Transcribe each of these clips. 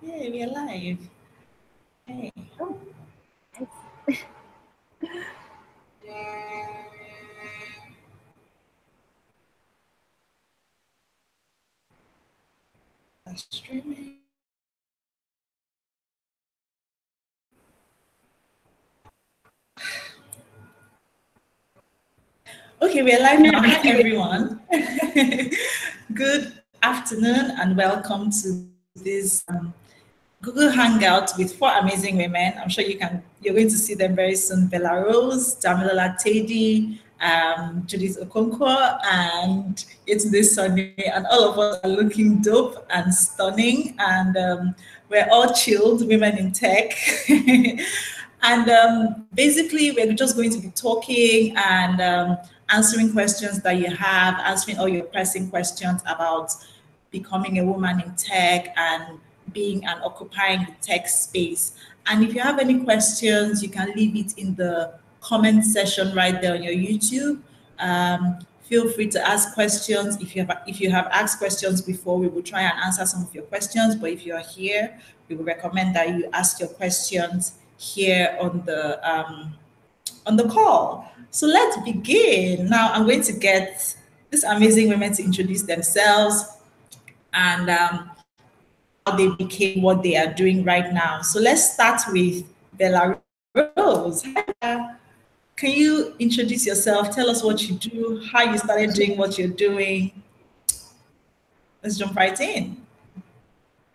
Yeah, we're live. Hey. Oh, Streaming. Okay, we're live now. Hi, everyone. Good afternoon and welcome to this Google Hangout with four amazing women. I'm sure you're going to see them very soon. BellaRose, Damilola Teidi, Judith Okonkwo, and Yetunde Sanni. And all of us are looking dope and stunning. And we're all chilled women in tech. And basically, we're just going to be talking and answering questions that you have, answering all your pressing questions about becoming a woman in tech and being and occupying the tech space. And if you have any questions, you can leave it in the comment section right there on your YouTube. Feel free to ask questions. If you have asked questions before, we will try and answer some of your questions. But if you are here, we would recommend that you ask your questions here on the call. So let's begin. Now I'm going to get these amazing women to introduce themselves and how they became what they are doing right now. So let's start with BellaRose. Hi, Bella. Can you introduce yourself? Tell us what you do, how you started doing what you're doing. Let's jump right in.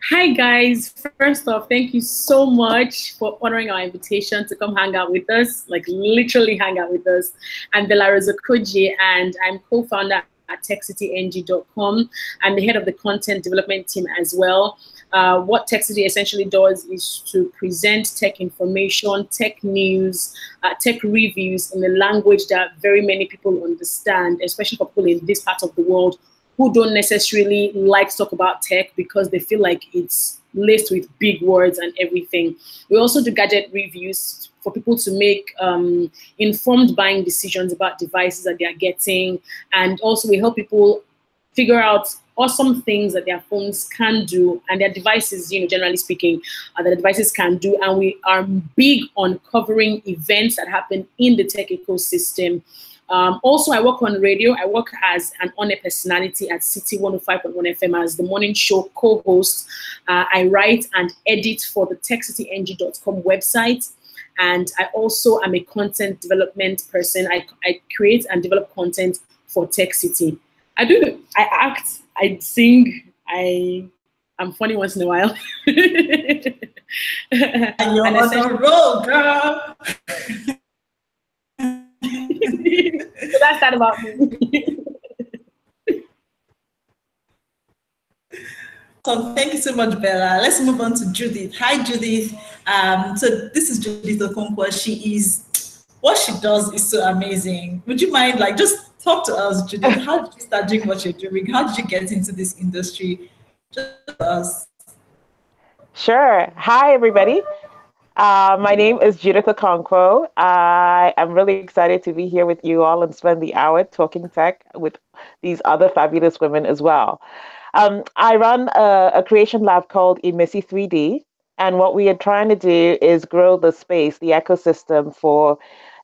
hi guys. First off, thank you so much for honoring our invitation to come hang out with us, like literally hang out with us. I'm BellaRose Okojie and I'm co-founder at techcityng.com. I'm the head of the content development team as well. What TechCity essentially does is to present tech information, tech news, tech reviews in a language that very many people understand, especially for people in this part of the world who don't necessarily like to talk about tech because they feel like it's laced with big words and everything. We also do gadget reviews for people to make informed buying decisions about devices that they are getting. And also we help people figure out awesome things that their phones can do and their devices, generally speaking, that the devices can do. And we are big on covering events that happen in the tech ecosystem. Also, I work on radio. I work as an on-air personality at City 105.1 FM as the morning show co-host. I write and edit for the techcityng.com website. And I also am a content development person. I create and develop content for Tech City. I act, I sing, I'm funny once in a while. And you're on the road, girl. So that's that about me. So thank you so much, Bella. Let's move on to Judith. Hi, Judith. So this is Judith Okonkwo. What she does is so amazing. Would you mind, just talk to us, Judith? How did you start doing what you're doing? How did you get into this industry? Just us. Sure. Hi, everybody. My name is Judith Okonkwo. I am really excited to be here with you all and spend the hour talking tech with these other fabulous women as well. I run a creation lab called Emissy 3D, and what we are trying to do is grow the space, the ecosystem for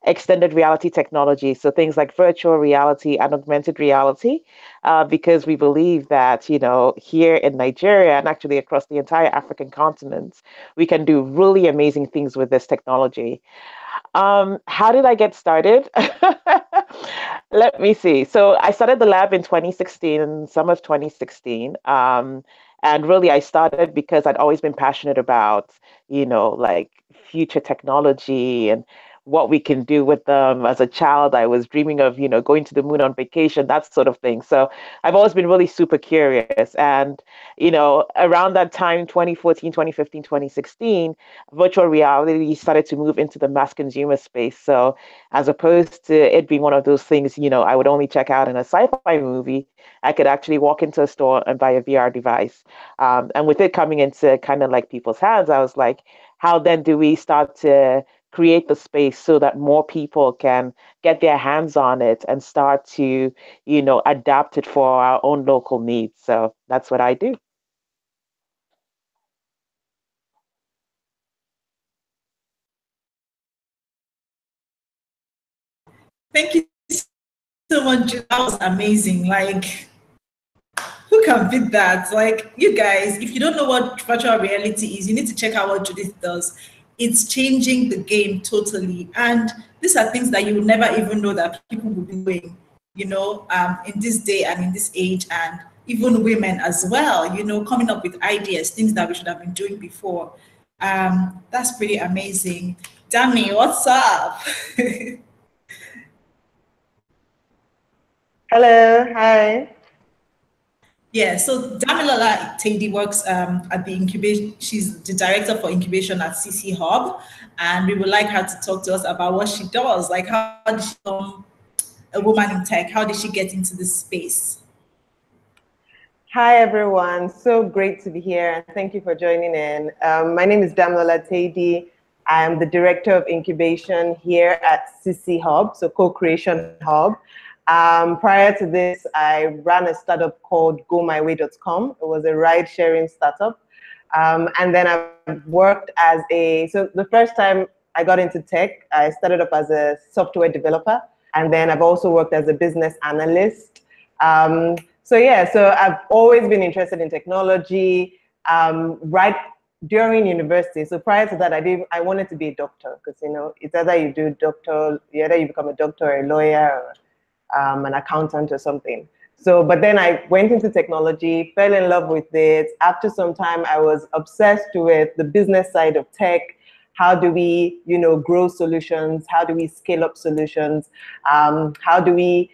extended reality technology. So things like virtual reality and augmented reality, because we believe that, here in Nigeria and actually across the entire African continent, we can do really amazing things with this technology. How did I get started? Let me see. So I started the lab in 2016, in summer of 2016. And really, I started because I'd always been passionate about, like future technology and what we can do with them. As a child, I was dreaming of, going to the moon on vacation, that sort of thing. So I've always been really super curious. And, around that time, 2014, 2015, 2016, virtual reality started to move into the mass consumer space. So as opposed to it being one of those things, I would only check out in a sci-fi movie, I could actually walk into a store and buy a VR device. And with it coming into kind of like people's hands, I was like, how then do we start to create the space so that more people can get their hands on it and start to, adapt it for our own local needs? So that's what I do. Thank you so much. That was amazing. Like, who can beat that? Like, you guys, if you don't know what virtual reality is, you need to check out what Judith does. It's changing the game totally. And these are things that you will never even know that people will be doing, you know, in this day and in this age, and even women as well, you know, coming up with ideas, things that we should have been doing before. That's pretty amazing. Dami, what's up? Hello, hi. Yeah, so Damilola Teidi works at the incubation. She's the director for incubation at CC Hub, and we would like her to talk to us about what she does. Like, how did she become a woman in tech? How did she get into this space? Hi, everyone. So great to be here, and thank you for joining in. My name is Damilola Teidi. I'm the director of incubation here at CC Hub, so Co-Creation Hub. Prior to this, I ran a startup called GoMyWay.com. It was a ride-sharing startup. And then I've worked as so the first time I got into tech, I started up as a software developer. And then I've also worked as a business analyst. So I've always been interested in technology, right during university. So prior to that, I wanted to be a doctor, because, you know, it's either you become a doctor or a lawyer, or an accountant or something. So, but then I went into technology, fell in love with it. After some time, I was obsessed with the business side of tech. How do we, you know, grow solutions? How do we scale up solutions? How do we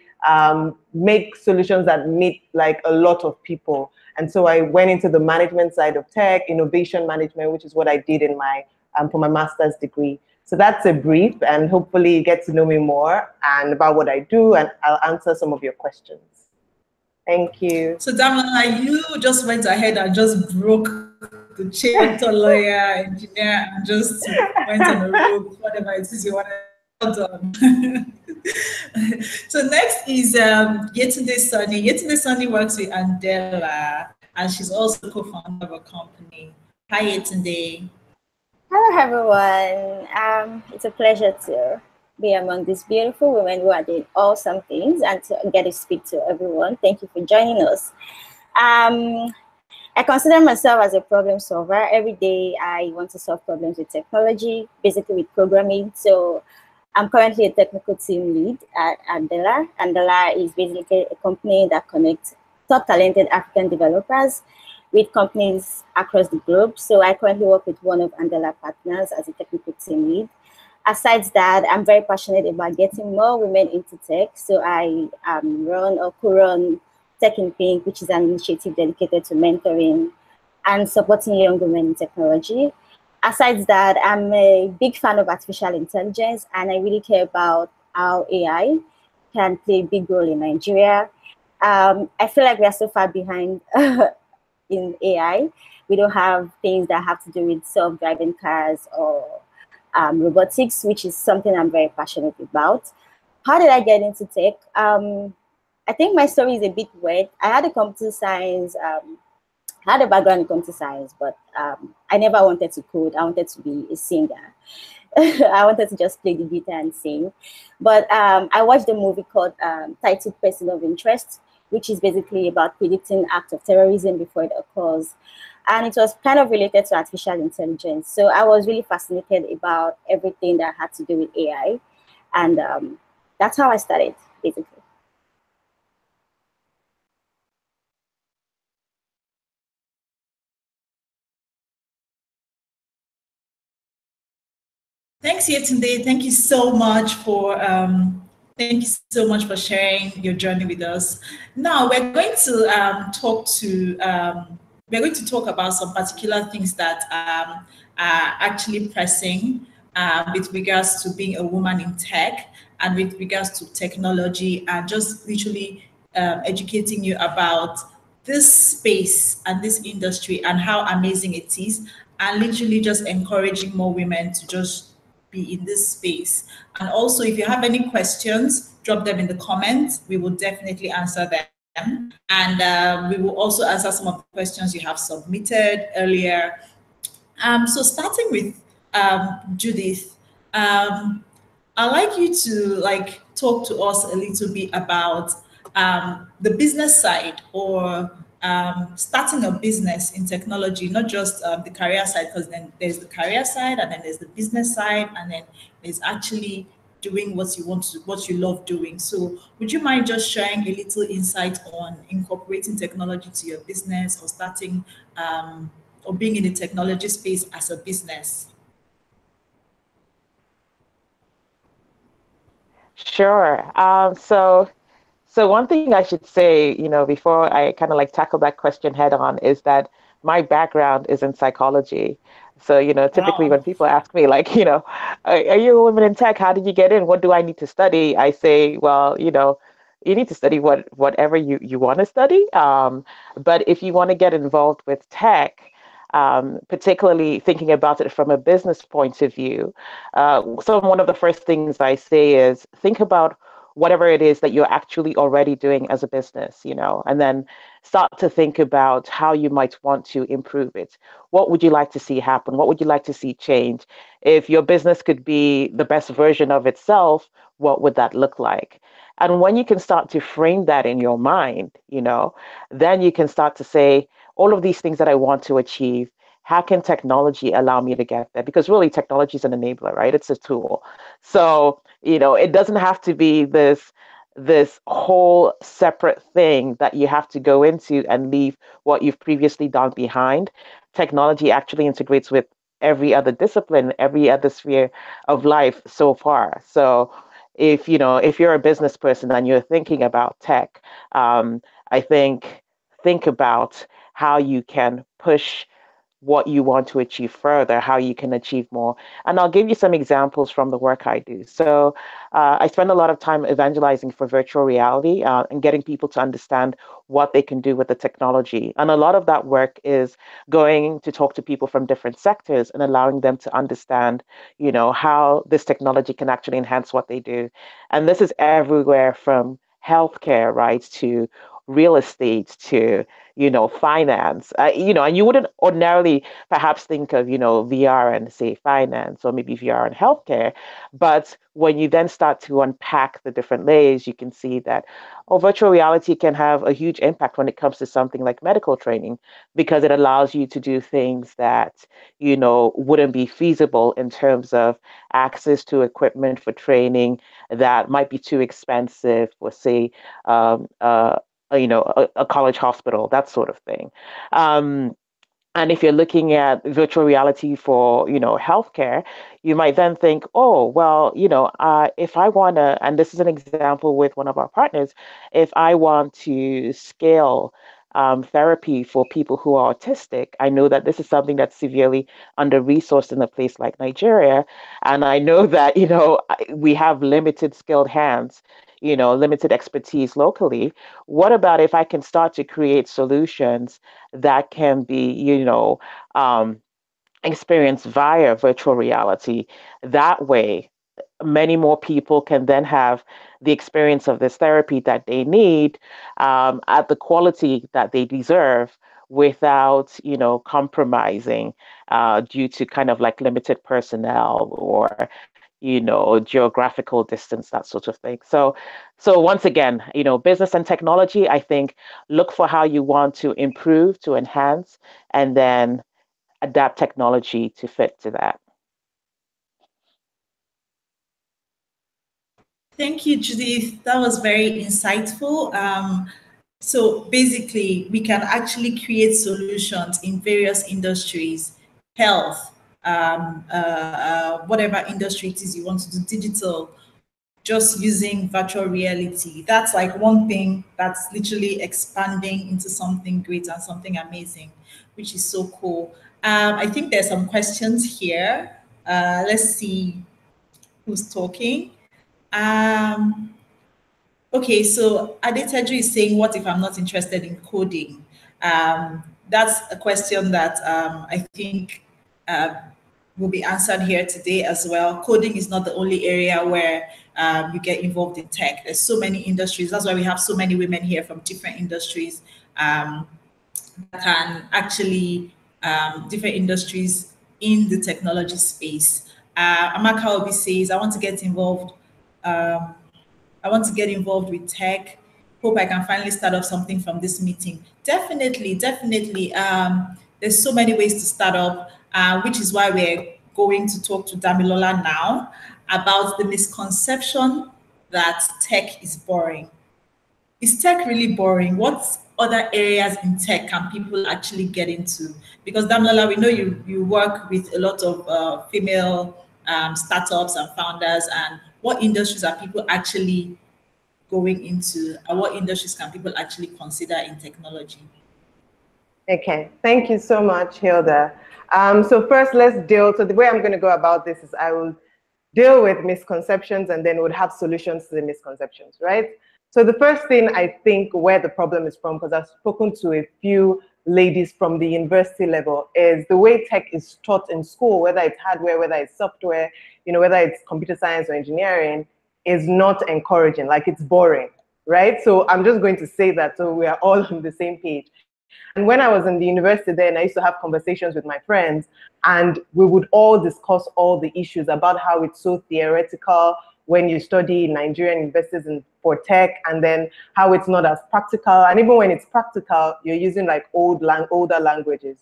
make solutions that meet like a lot of people? And so I went into the management side of tech, innovation management, which is what I did in my for my master's degree. So that's a brief, and hopefully you get to know me more and about what I do, and I'll answer some of your questions. Thank you. So Damilola, you just went ahead and just broke the chain to lawyer, engineer, and just went on a road, whatever it is you wanted. Well done. So next is Yetunde Sanni. Yetunde Sanni works with Andela, and she's also co-founder of a company. Hi, Yetunde. Hello, everyone. It's a pleasure to be among these beautiful women who are doing awesome things and to get to speak to everyone. Thank you for joining us. I consider myself as a problem solver. Every day I want to solve problems with technology, basically with programming. So I'm currently a technical team lead at Andela. Andela is basically a company that connects top talented African developers with companies across the globe. So I currently work with one of Andela partners as a technical team lead. Aside that, I'm very passionate about getting more women into tech. So I run or co-run Tech in Pink, which is an initiative dedicated to mentoring and supporting young women in technology. Aside that, I'm a big fan of artificial intelligence, and I really care about how AI can play a big role in Nigeria. I feel like we are so far behind in AI. We don't have things that have to do with self-driving cars or robotics, which is something I'm very passionate about. How did I get into tech? I think my story is a bit weird. I had a computer science, I had a background in computer science, but I never wanted to code. I wanted to be a singer. I wanted to just play the guitar and sing. But I watched a movie called Titled Person of Interest, which is basically about predicting acts of terrorism before it occurs. And it was kind of related to artificial intelligence. So I was really fascinated about everything that had to do with AI. And that's how I started, basically. Thanks, Yetunde. Thank you so much for sharing your journey with us. Now we're going to talk about some particular things that are actually pressing with regards to being a woman in tech and with regards to technology, and just literally educating you about this space and this industry and how amazing it is, and literally just encouraging more women to just be in this space. And also, if you have any questions, drop them in the comments. We will definitely answer them. And we will also answer some of the questions you have submitted earlier. So starting with Judith, I'd like you to talk to us a little bit about the business side, or starting a business in technology, not just the career side, because then there's the career side, and then there's the business side, and then there's actually doing what you love doing. So would you mind just sharing a little insight on incorporating technology to your business, or starting or being in the technology space as a business? Sure. So one thing I should say, before I kind of like tackle that question head on, is that my background is in psychology. So, typically Wow. when people ask me, like, are you a woman in tech? How did you get in? What do I need to study? I say, well, you need to study whatever you want to study. But if you want to get involved with tech, particularly thinking about it from a business point of view, so one of the first things I say is think about whatever it is that you're actually already doing as a business, and then start to think about how you might want to improve it. What would you like to see happen? What would you like to see change? If your business could be the best version of itself, what would that look like? And when you can start to frame that in your mind, then you can start to say, all of these things that I want to achieve, how can technology allow me to get there? Because really, technology is an enabler, right? It's a tool. So, it doesn't have to be this whole separate thing that you have to go into and leave what you've previously done behind. Technology actually integrates with every other discipline, every other sphere of life so far. So if you're a business person and you're thinking about tech, I think about how you can push what you want to achieve further, how you can achieve more. And I'll give you some examples from the work I do. So I spend a lot of time evangelizing for virtual reality and getting people to understand what they can do with the technology. And a lot of that work is going to talk to people from different sectors and allowing them to understand, how this technology can actually enhance what they do. And this is everywhere from healthcare, right, to real estate, to finance, and you wouldn't ordinarily perhaps think of, VR and say finance, or maybe VR and healthcare. But when you then start to unpack the different layers, you can see that, virtual reality can have a huge impact when it comes to something like medical training, because it allows you to do things that, wouldn't be feasible in terms of access to equipment for training that might be too expensive for, say, a college hospital, that sort of thing. And if you're looking at virtual reality for, healthcare, you might then think, oh, well, if I want to, and this is an example with one of our partners, if I want to scale therapy for people who are autistic, I know that this is something that's severely under-resourced in a place like Nigeria. And I know that, we have limited skilled hands, limited expertise locally. What about if I can start to create solutions that can be, experienced via virtual reality? That way, many more people can then have the experience of this therapy that they need, at the quality that they deserve, without, compromising due to kind of like limited personnel, or geographical distance, that sort of thing. So once again, business and technology, I think, look for how you want to improve, to enhance, and then adapt technology to fit to that. Thank you, Judith. That was very insightful. So basically, we can actually create solutions in various industries: health, whatever industry it is you want to do, digital, just using virtual reality. That's like one thing that's literally expanding into something great and something amazing, which is so cool. I think there's some questions here. Let's see who's talking. Okay, so Adeteju is saying, what if I'm not interested in coding? That's a question that I think will be answered here today as well. Coding is not the only area where you get involved in tech. There's so many industries. That's why we have so many women here from different industries that can actually, different industries in the technology space. Amaka Obi says, I want to get involved. I want to get involved with tech. Hope I can finally start off something from this meeting. Definitely, definitely. There's so many ways to start up, which is why we're going to talk to Damilola now about the misconception that tech is boring. Is tech really boring? What other areas in tech can people actually get into? Because Damilola, we know you work with a lot of female startups and founders, and what industries are people actually going into, and what industries can people actually consider in technology? Okay, thank you so much, Hilda. So first, let's deal. So the way I'm going to go about this is I will deal with misconceptions and then would have solutions to the misconceptions, right? So the first thing I think where the problem is from, because I've spoken to a few ladies from the university level, is the way tech is taught in school, whether it's hardware, whether it's software, whether it's computer science or engineering, is not encouraging, like it's boring, right? So I'm just going to say that so we are all on the same page. And when I was in the university then, I used to have conversations with my friends, and we would all discuss all the issues about how it's so theoretical when you study in Nigerian universities for tech, and then how it's not as practical. And even when it's practical, you're using like older languages.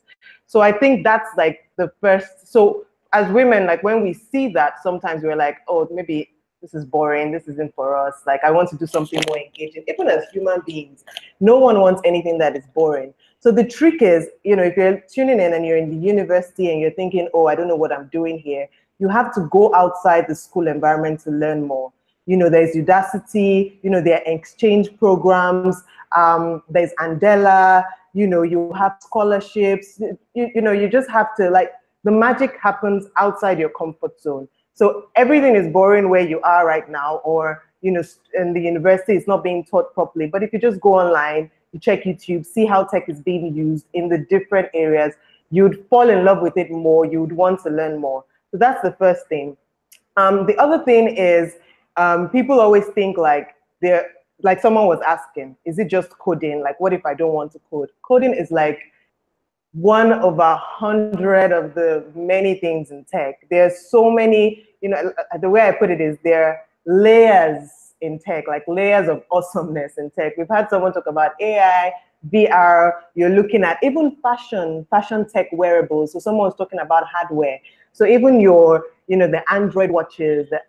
So I think that's like the first. So as women, like when we see that, sometimes we're like, oh, maybe this is boring, this isn't for us. Like I want to do something more engaging. Even as human beings, no one wants anything that is boring. So the trick is, if you're tuning in and you're in the university and you're thinking, oh, I don't know what I'm doing here, you have to go outside the school environment to learn more. There's Udacity, there are exchange programs, there's Andela, you have scholarships, you just have to, like, the magic happens outside your comfort zone. So everything is boring where you are right now, or, in the university it's not being taught properly. But if you just go online, you check YouTube, see how tech is being used in the different areas, you'd fall in love with it more, you'd want to learn more. So that's the first thing. The other thing is people always think like someone was asking, is it just coding? Like, what if I don't want to code? Coding is like one of 100 of the many things in tech. There's so many, the way I put it is there are layers in tech, like layers of awesomeness in tech. We've had someone talk about AI, VR, you're looking at even fashion tech wearables. So someone was talking about hardware. So even your, the Android watches, the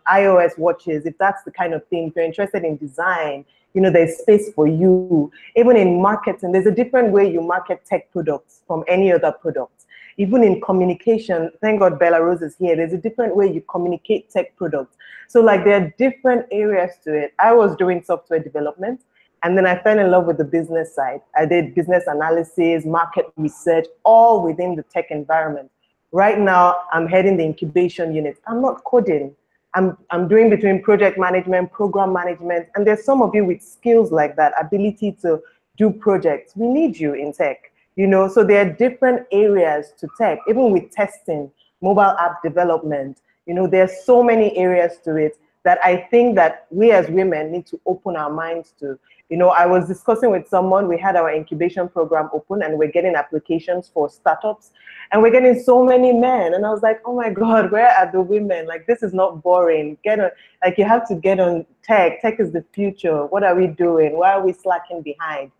iOS watches, if that's the kind of thing, if you're interested in design, there's space for you. Even in marketing, there's a different way you market tech products from any other product. Even in communication, thank God BellaRose is here, there's a different way you communicate tech products. So like there are different areas to it. I was doing software development, and then I fell in love with the business side. I did business analysis, market research, all within the tech environment. Right now, I'm heading the incubation unit. I'm not coding. I'm doing between project management, program management, and there's some of you with skills like that, ability to do projects. We need you in tech, so there are different areas to tech, even with testing, mobile app development, there's so many areas to it that I think that we as women need to open our minds to. I was discussing with someone, we had our incubation program open and we're getting applications for startups, and we're getting so many men. And I was like, oh my God, where are the women? Like, this is not boring. You have to get on tech. Tech is the future. What are we doing? Why are we slacking behind?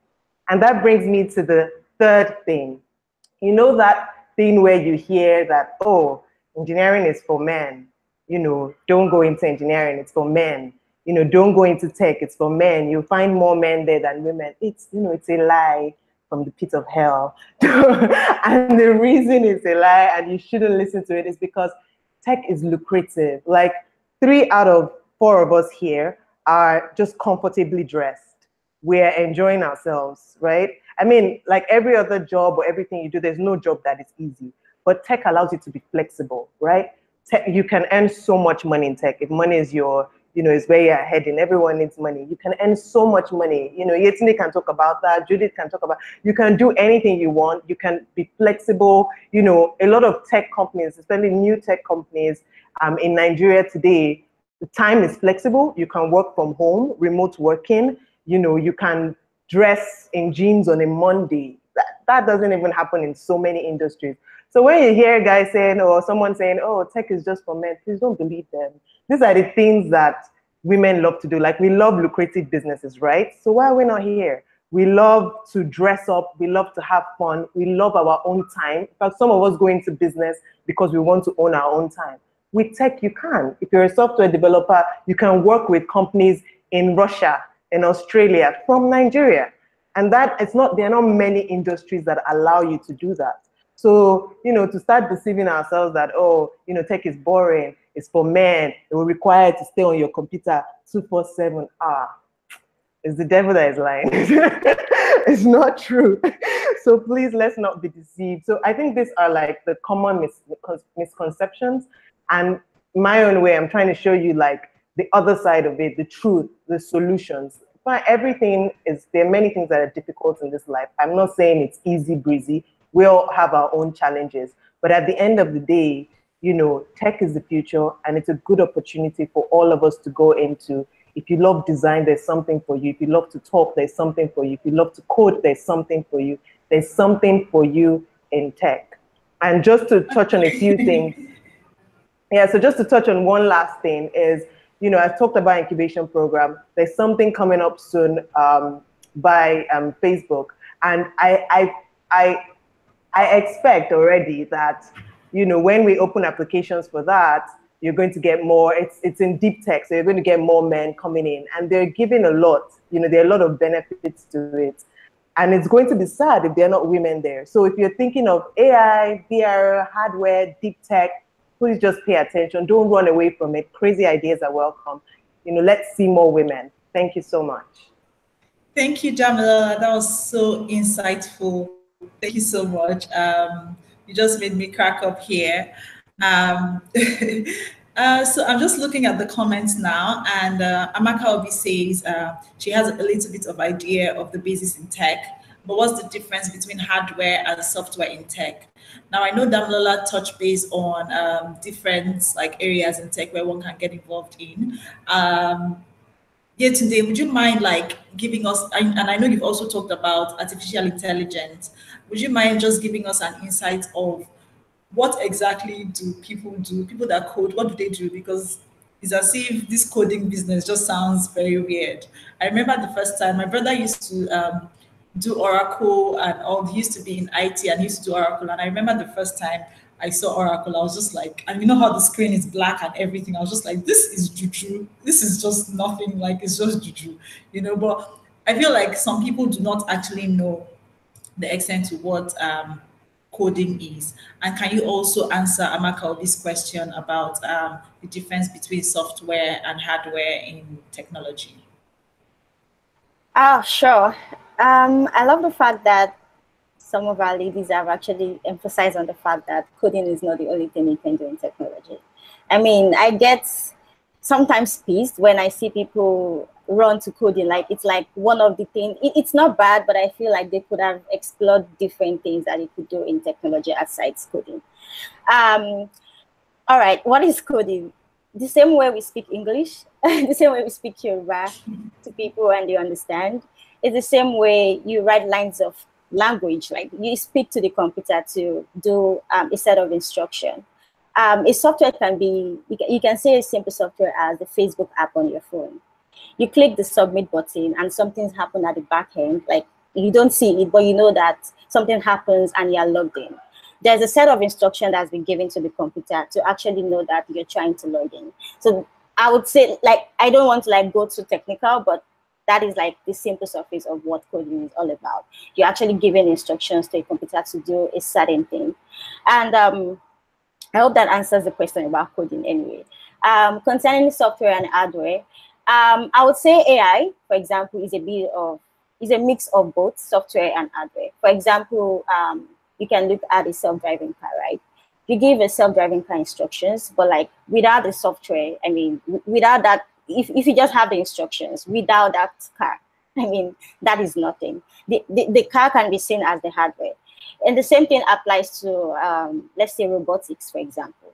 And that brings me to the third thing. That thing where you hear that, oh, engineering is for men. Don't go into engineering, it's for men. Don't go into tech, it's for men. You'll find more men there than women. It's a lie from the pit of hell. And the reason it's a lie and you shouldn't listen to it is because tech is lucrative. Like 3 out of 4 of us here are just comfortably dressed. We're enjoying ourselves, right? I mean, like every other job or everything you do, there's no job that is easy. But tech allows you to be flexible, right? You can earn so much money in tech. If money is your, is where you're heading, everyone needs money. You can earn so much money. Yetunde can talk about that. Judith can talk about, you can do anything you want. You can be flexible. A lot of tech companies, especially new tech companies in Nigeria today, the time is flexible. You can work from home, remote working. You can dress in jeans on a Monday. That doesn't even happen in so many industries. So when you hear guys saying, or someone saying, oh, tech is just for men, please don't believe them. These are the things that women love to do. Like, we love lucrative businesses, right? So why are we not here? We love to dress up. We love to have fun. We love our own time. In fact, some of us go into business because we want to own our own time. With tech, you can. If you're a software developer, you can work with companies in Russia, in Australia, from Nigeria. And that it's not, there are not many industries that allow you to do that. So, you know, to start deceiving ourselves that, oh, you know, tech is boring, it's for men, it will require to stay on your computer 24/7. It's the devil that is lying. It's not true. So please, let's not be deceived. So I think these are like the common misconceptions. And my own way, I'm trying to show you like the other side of it, the truth, the solutions. But everything is, there are many things that are difficult in this life. I'm not saying it's easy breezy. We all have our own challenges. But at the end of the day, you know, tech is the future, and it's a good opportunity for all of us to go into. If you love design, there's something for you. If you love to talk, there's something for you. If you love to code, there's something for you. There's something for you in tech. And just to touch on a few things, yeah, so just to touch on one last thing is, you know, I talked about incubation program. There's something coming up soon by Facebook. And I expect already that, you know, when we open applications for that, you're going to get more, it's in deep tech, so you're going to get more men coming in. And they're giving a lot, you know, there are a lot of benefits to it. And it's going to be sad if there are not women there. So if you're thinking of AI, VR, hardware, deep tech, please just pay attention. Don't run away from it. Crazy ideas are welcome. You know, let's see more women. Thank you so much. Thank you, Damilola. That was so insightful. Thank you so much. You just made me crack up here. So I'm just looking at the comments now, and Amaka Obi says she has a little bit of idea of the basis in tech, but what's the difference between hardware and software in tech? Now, I know Damilola touched base on different like areas in tech where one can get involved in. Yetunde, would you mind like giving us, and I know you've also talked about artificial intelligence, would you mind just giving us an insight of what exactly do? People that code, what do they do? Because it's as if this coding business just sounds very weird. I remember the first time my brother used to do Oracle and all. He used to be in IT and he used to do Oracle. And I remember the first time I saw Oracle, I was just like, and you know how the screen is black and everything. I was just like, this is juju. This is just nothing, like it's just juju, you know. But I feel like some people do not actually know the extent to what coding is. And can you also answer Amaka Obi's question about the difference between software and hardware in technology? Sure. I love the fact that some of our ladies have actually emphasized on the fact that coding is not the only thing you can do in technology. I mean, I get sometimes pissed when I see people run to coding, like it's like one of the things. It's not bad, but I feel like they could have explored different things that they could do in technology aside coding. All right, what is coding? The same way we speak English, the same way we speak Yoruba to people and they understand. It's the same way you write lines of language, like you speak to the computer to do a set of instruction. A software can be, you can say a simple software as the Facebook app on your phone. You click the submit button and something's happened at the back end. Like you don't see it, but you know that something happens and you're logged in. There's a set of instruction that's been given to the computer to actually know that you're trying to log in. So I would say, like, I don't want to like go too technical, but that is like the simple surface of what coding is all about. You're actually giving instructions to a computer to do a certain thing. And I hope that answers the question about coding anyway. Concerning software and hardware, I would say AI, for example, is a mix of both software and hardware. For example, you can look at a self-driving car, right? You give a self-driving car instructions, but like without the software, I mean, without that, if you just have the instructions, without that car, I mean, that is nothing. The car can be seen as the hardware. And the same thing applies to, let's say, robotics, for example.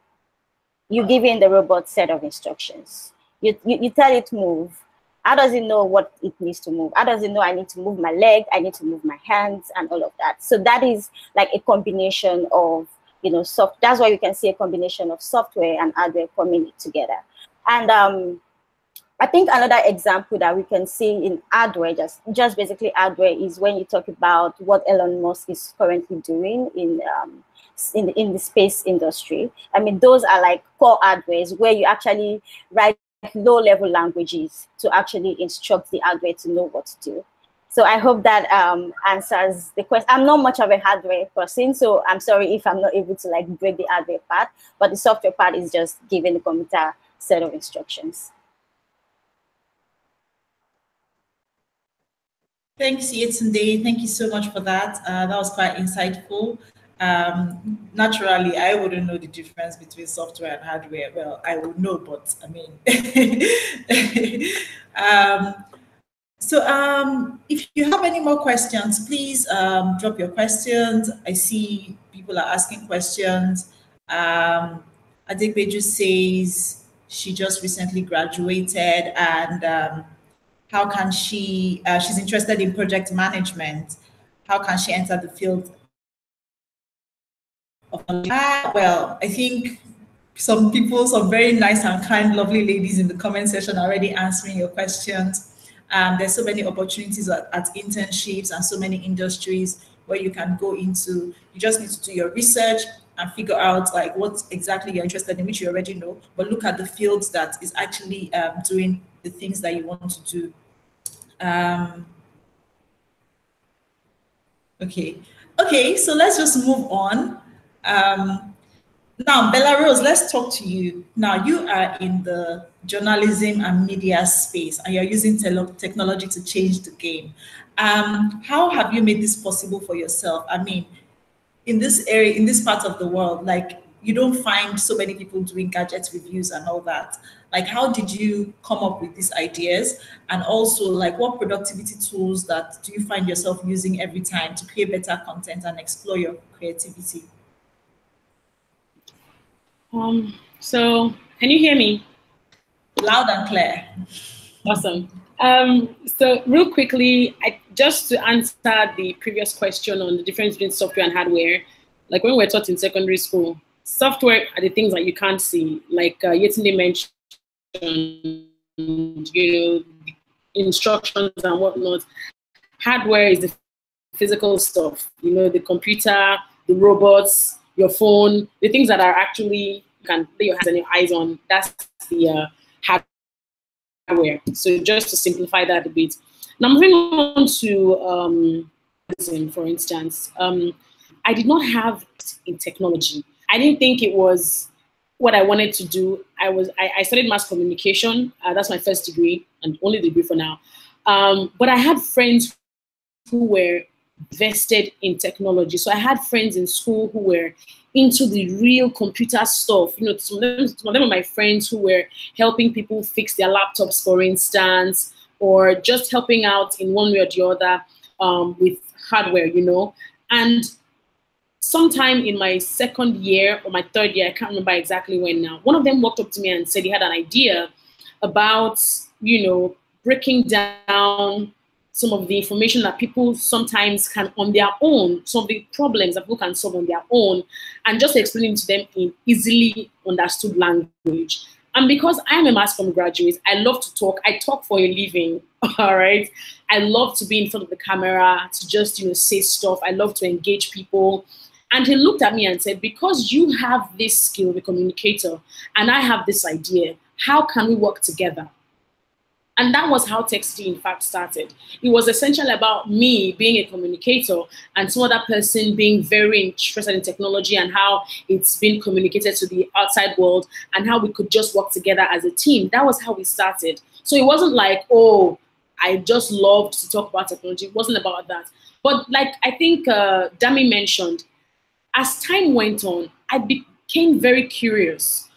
You give in the robot set of instructions. You tell it move, How does it know what it needs to move? How does it know I need to move my leg, I need to move my hands, and all of that? So that is like a combination of, you know, that's why you can see a combination of software and hardware coming together. And I think another example that we can see in hardware, just basically hardware, is when you talk about what Elon Musk is currently doing in the space industry. I mean, those are like core hardwares where you actually write low-level languages to actually instruct the hardware to know what to do. So I hope that answers the question. I'm not much of a hardware person, so I'm sorry if I'm not able to like break the hardware part, but the software part is just giving the computer a set of instructions. Thanks, Yetunde. Thank you so much for that. That was quite insightful. Naturally, I wouldn't know the difference between software and hardware. Well, I would know, but I mean, if you have any more questions, please drop your questions. I see people are asking questions. Adekbeju says she just recently graduated, and how can she, she's interested in project management. How can she enter the field of well, I think some very nice and kind, lovely ladies in the comment section are already answering your questions. There's so many opportunities at internships and so many industries where you can go into. You just need to do your research and figure out like what exactly you're interested in, which you already know, but look at the fields that is actually doing the things that you want to do. Okay, so let's just move on. Now, BellaRose, let's talk to you. Now, you are in the journalism and media space, and you're using technology to change the game. How have you made this possible for yourself? I mean, in this area, in this part of the world, like, you don't find so many people doing gadget reviews and all that. Like, how did you come up with these ideas? And also, like, what productivity tools that do you find yourself using every time to create better content and explore your creativity? So can you hear me? Loud and clear. Awesome. So real quickly, just to answer the previous question on the difference between software and hardware, like when we're taught in secondary school, software are the things that you can't see, like Yetunde mentioned, the instructions and whatnot. Hardware is the physical stuff, the computer, the robots, your phone, the things that are actually, you can lay your hands and your eyes on. That's the hardware. So just to simplify that a bit. Now moving on to, for instance, I did not have in technology. I didn't think it was what I wanted to do. I studied mass communication. That's my first degree and only degree for now. But I had friends who were vested in technology. So I had friends in school who were into the real computer stuff. Some of them are my friends who were helping people fix their laptops, for instance, or just helping out in one way or the other with hardware, And sometime in my second year or my third year, I can't remember exactly when now, one of them walked up to me and said he had an idea about, breaking down some of the information that people sometimes can on their own, some of the problems that people can solve on their own, and just explaining to them in easily understood language. And because I'm a mass comm graduate, I love to talk. I talk for a living, all right? I love to be in front of the camera, to just, say stuff. I love to engage people. And he looked at me and said, because you have this skill, the communicator, and I have this idea, how can we work together? And that was how TechCity, in fact, started. It was essentially about me being a communicator and some other person being very interested in technology and how it's been communicated to the outside world and how we could just work together as a team. That was how we started. So it wasn't like, oh, I just loved to talk about technology. It wasn't about that. But like I think Dami mentioned, as time went on, I became very curious.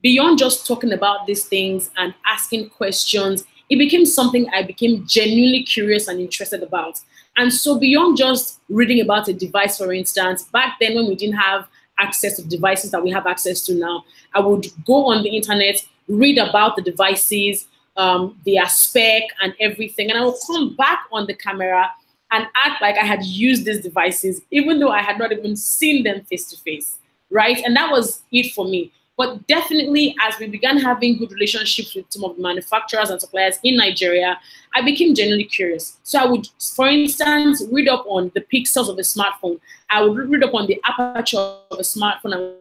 Beyond just talking about these things and asking questions, it became something I became genuinely curious and interested about. And so beyond just reading about a device, for instance, back then when we didn't have access to devices that we have access to now, I would go on the internet, read about the devices, their spec and everything. And I will come back on the camera and act like I had used these devices, even though I had not even seen them face to face, right? And that was it for me. But definitely, as we began having good relationships with some of the manufacturers and suppliers in Nigeria, I became genuinely curious. So I would, for instance, read up on the pixels of a smartphone. I would read up on the aperture of a smartphone and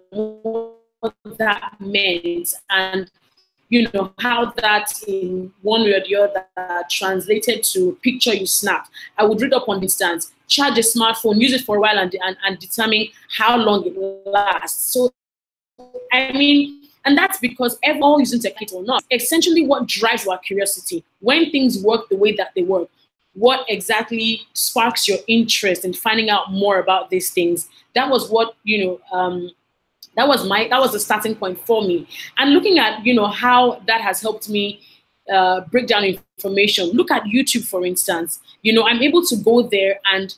what that meant, and how that in one way or the other translated to picture you snapped. I would read up on instance, charge a smartphone, use it for a while, and determine how long it lasts. So I mean, and that's because everyone using technology or not, essentially what drives our curiosity, when things work the way that they work, what exactly sparks your interest in finding out more about these things. That was what, that was the starting point for me. And looking at, how that has helped me break down information. Look at YouTube, for instance. I'm able to go there and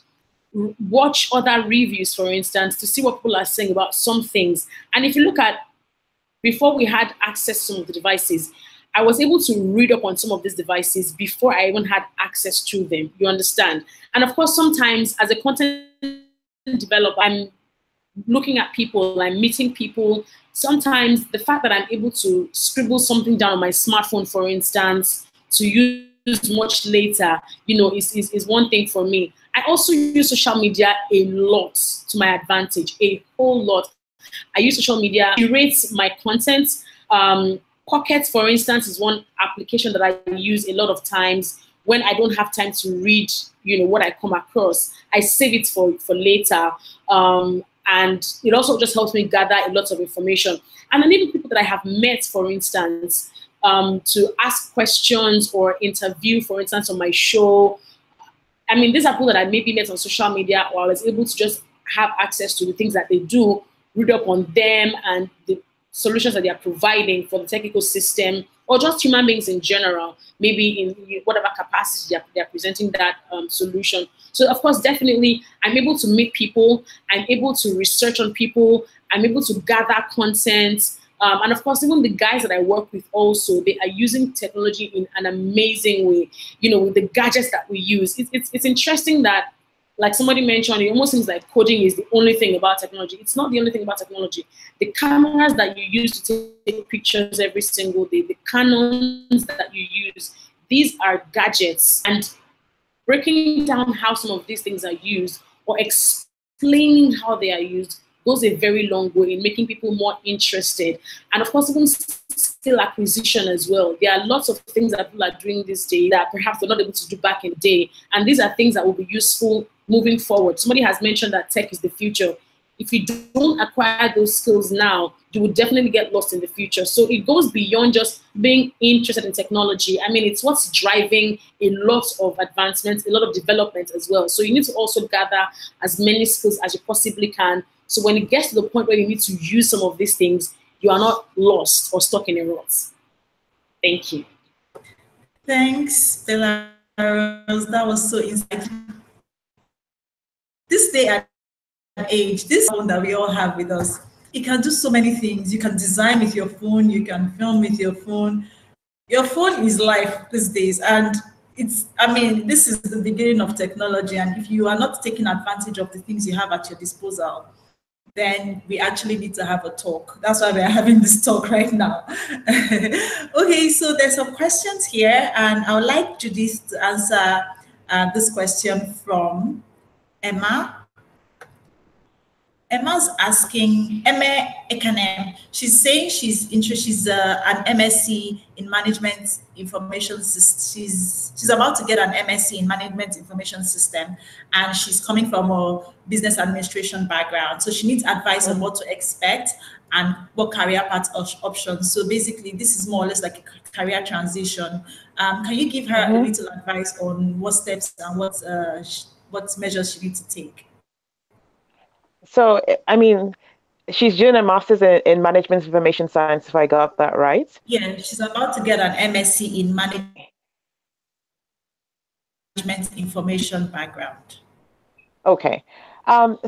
watch other reviews, for instance, to see what people are saying about some things. And if you look at, before we had access to some of the devices, I was able to read up on some of these devices before I even had access to them, you understand? And of course, sometimes as a content developer, I'm looking at people, I'm meeting people. Sometimes the fact that I'm able to scribble something down on my smartphone, for instance, to use much later, is one thing for me. I also use social media a lot to my advantage, a whole lot. I use social media to curate my content. Pockets, for instance, is one application that I use a lot of times when I don't have time to read, what I come across. I save it for later. And it also just helps me gather a lot of information. And then even people that I have met, for instance, to ask questions or interview, for instance, on my show. I mean, these are people that I maybe met on social media, or I was able to just have access to the things that they do, read up on them and the solutions that they are providing for the tech ecosystem, or just human beings in general, maybe in whatever capacity they are presenting that solution. So of course, definitely, I'm able to meet people, I'm able to research on people, I'm able to gather content. And of course, even the guys that I work with also, they are using technology in an amazing way, with the gadgets that we use. It's interesting that, like somebody mentioned, it almost seems like coding is the only thing about technology. It's not the only thing about technology. The cameras that you use to take pictures every single day, the canons that you use, these are gadgets. And breaking down how some of these things are used or explaining how they are used goes a very long way in making people more interested. And of course, even skill acquisition as well. There are lots of things that people are doing this day that perhaps they're not able to do back in the day. And these are things that will be useful moving forward. Somebody has mentioned that tech is the future. If you don't acquire those skills now, you will definitely get lost in the future. So it goes beyond just being interested in technology. I mean, it's what's driving a lot of advancements, a lot of development as well. So you need to also gather as many skills as you possibly can. So when it gets to the point where you need to use some of these things, you are not lost or stuck in a rut. Thank you. Thanks, BellaRose. That was so insightful. This day and age, this phone that we all have with us, it can do so many things. You can design with your phone, you can film with your phone. Your phone is life these days, and this is the beginning of technology. And if you are not taking advantage of the things you have at your disposal, then we actually need to have a talk. That's why we're having this talk right now. Okay, so there's some questions here, and I would like Judith to answer this question from Emma. Emma's asking, Emma Ekanem, she's saying she's interested, she's an MSc in Management Information System. She's about to get an MSc in Management Information System, and she's coming from a business administration background. So she needs advice on what to expect and what career path options. So basically, this is more or less like a career transition. Can you give her a little advice on what steps and what measures she needs to take? So, I mean, she's doing a master's in management information science, if I got that right. Yeah, she's about to get an MSc in management information background. Okay.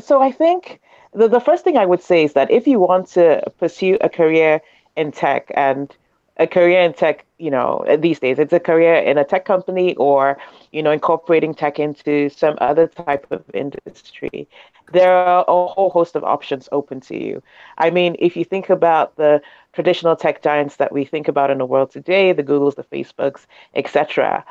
So I think the first thing I would say is that if you want to pursue a career in tech and a career in tech, these days, it's a career in a tech company or, incorporating tech into some other type of industry. There are a whole host of options open to you. I mean, if you think about the traditional tech giants that we think about in the world today, the Googles, the Facebooks, etc.,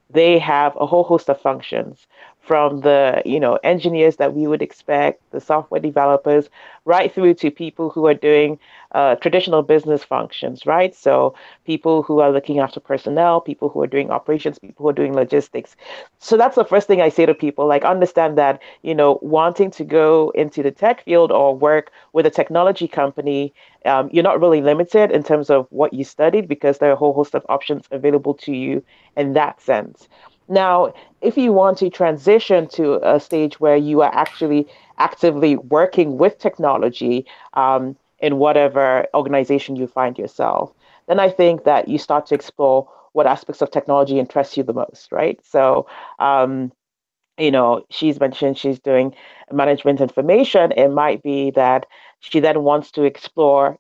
they have a whole host of functions from the engineers that we would expect, the software developers, right through to people who are doing traditional business functions, right? So people who are looking after personnel, people who are doing operations, people who are doing logistics. So that's the first thing I say to people, like, understand that, wanting to go into the tech field or work with a technology company, you're not really limited in terms of what you studied because there are a whole host of options available to you in that sense. Now, if you want to transition to a stage where you are actually actively working with technology in whatever organization you find yourself, then I think that you start to explore what aspects of technology interest you the most, right? So, she's mentioned she's doing management information. It might be that she then wants to explore,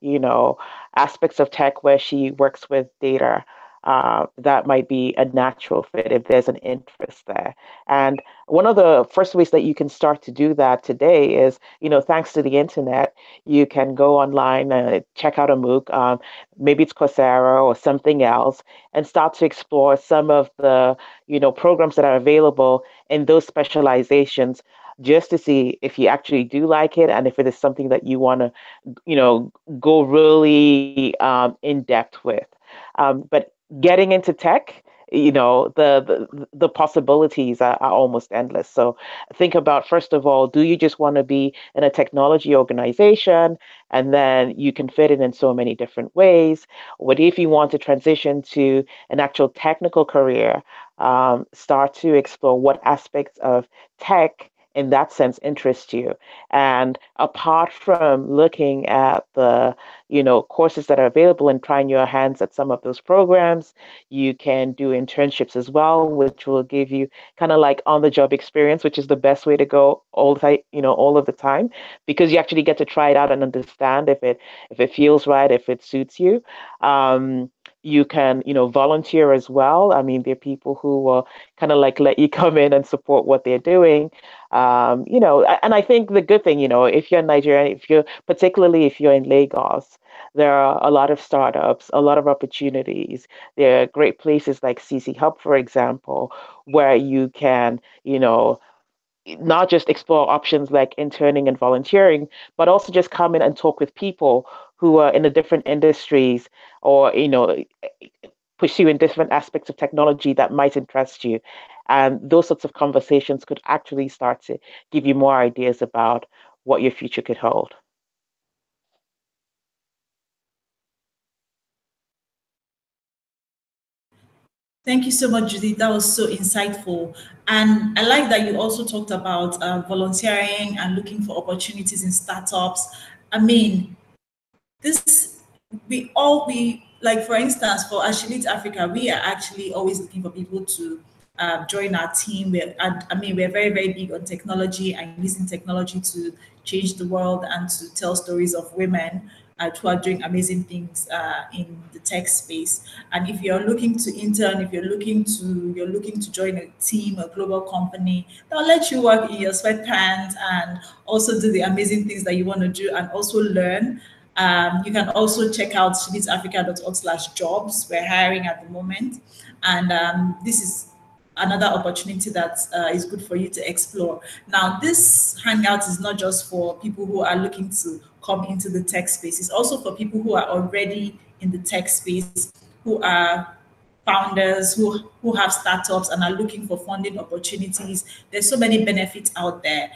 aspects of tech where she works with data. That might be a natural fit if there's an interest there. And one of the first ways that you can start to do that today is, thanks to the internet, you can go online and check out a MOOC. Maybe it's Coursera or something else, and start to explore some of the, programs that are available in those specializations, just to see if you actually do like it and if it is something that you want to, go really in depth with. But getting into tech, the possibilities are almost endless. So think about, first of all, do you just want to be in a technology organization, and then you can fit it in so many different ways? What if you want to transition to an actual technical career? Start to explore what aspects of tech in that sense interest you. And apart from looking at the, courses that are available and trying your hands at some of those programs, you can do internships as well, which will give you kind of like on the job experience, which is the best way to go all of the time, because you actually get to try it out and understand if it feels right, if it suits you. You can, volunteer as well. I mean, there are people who will kind of like let you come in and support what they're doing. And I think the good thing, if you're in Nigeria, particularly if you're in Lagos, there are a lot of startups, a lot of opportunities. There are great places like CC Hub, for example, where you can, not just explore options like interning and volunteering, but also just come in and talk with people who are in the different industries or, pursuing different aspects of technology that might interest you. And those sorts of conversations could actually start to give you more ideas about what your future could hold. Thank you so much, Judith. That was so insightful. And I like that you also talked about volunteering and looking for opportunities in startups. I mean, like, for instance, for Ashilite Africa, we are actually always looking for people to join our team. We're very, very big on technology and using technology to change the world and to tell stories of women who are doing amazing things in the tech space. And if you're looking to intern, if you're looking to join a team, a global company, they'll let you work in your sweatpants and also do the amazing things that you want to do and also learn. You can also check out shilitsafrica.org/jobs. We're hiring at the moment. And this is another opportunity that is good for you to explore. Now, this Hangout is not just for people who are looking to come into the tech space. It's also for people who are already in the tech space, who are founders, who have startups and are looking for funding opportunities. There's so many benefits out there.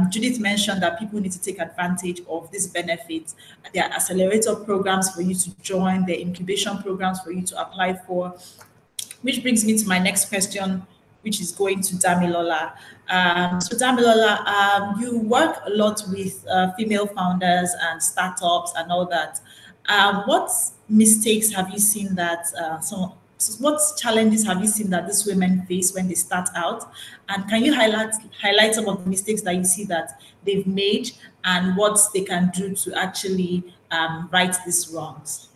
Judith mentioned that people need to take advantage of these benefits. There are accelerator programs for you to join, there are incubation programs for you to apply for, which brings me to my next question, which is going to Damilola. So Damilola, you work a lot with female founders and startups and all that. What mistakes have you seen that, what challenges have you seen that these women face when they start out? And can you highlight some of the mistakes that you see that they've made and what they can do to actually right these wrongs?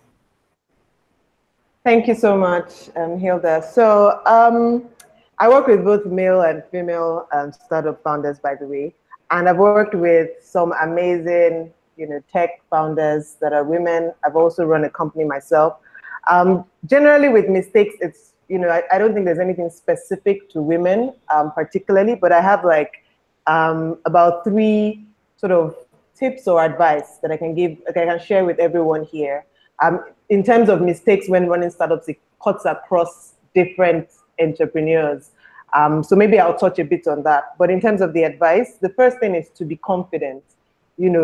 Thank you so much, Hilda. So I work with both male and female startup founders, by the way, and I've worked with some amazing, tech founders that are women. I've also run a company myself. Generally, with mistakes, it's I don't think there's anything specific to women particularly, but I have like about 3 sort of tips or advice that I can share with everyone here. In terms of mistakes when running startups, it cuts across different entrepreneurs. So maybe I'll touch a bit on that. But in terms of the advice, the first thing is to be confident.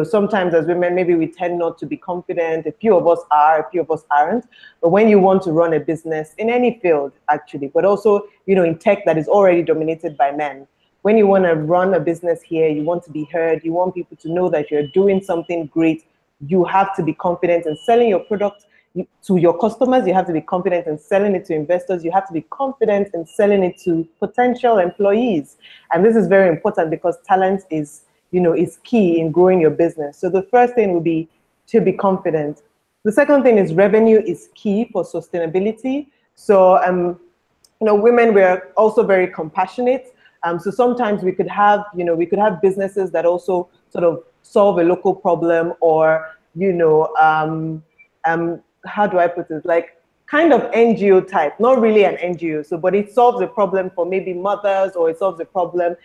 Sometimes as women, maybe we tend not to be confident. A few of us are, a few of us aren't. But when you want to run a business in any field, actually, but also, in tech that is already dominated by men, when you want to run a business here, you want to be heard, you want people to know that you're doing something great, you have to be confident in selling your product to your customers, you have to be confident in selling it to investors, you have to be confident in selling it to potential employees. And this is very important because talent is key in growing your business. So the first thing would be to be confident. The second thing is revenue is key for sustainability. So, women, we're also very compassionate. So sometimes we could have businesses that also sort of solve a local problem, or, how do I put it? Like kind of NGO type, not really an NGO. So, but it solves a problem for maybe mothers, or it solves a problem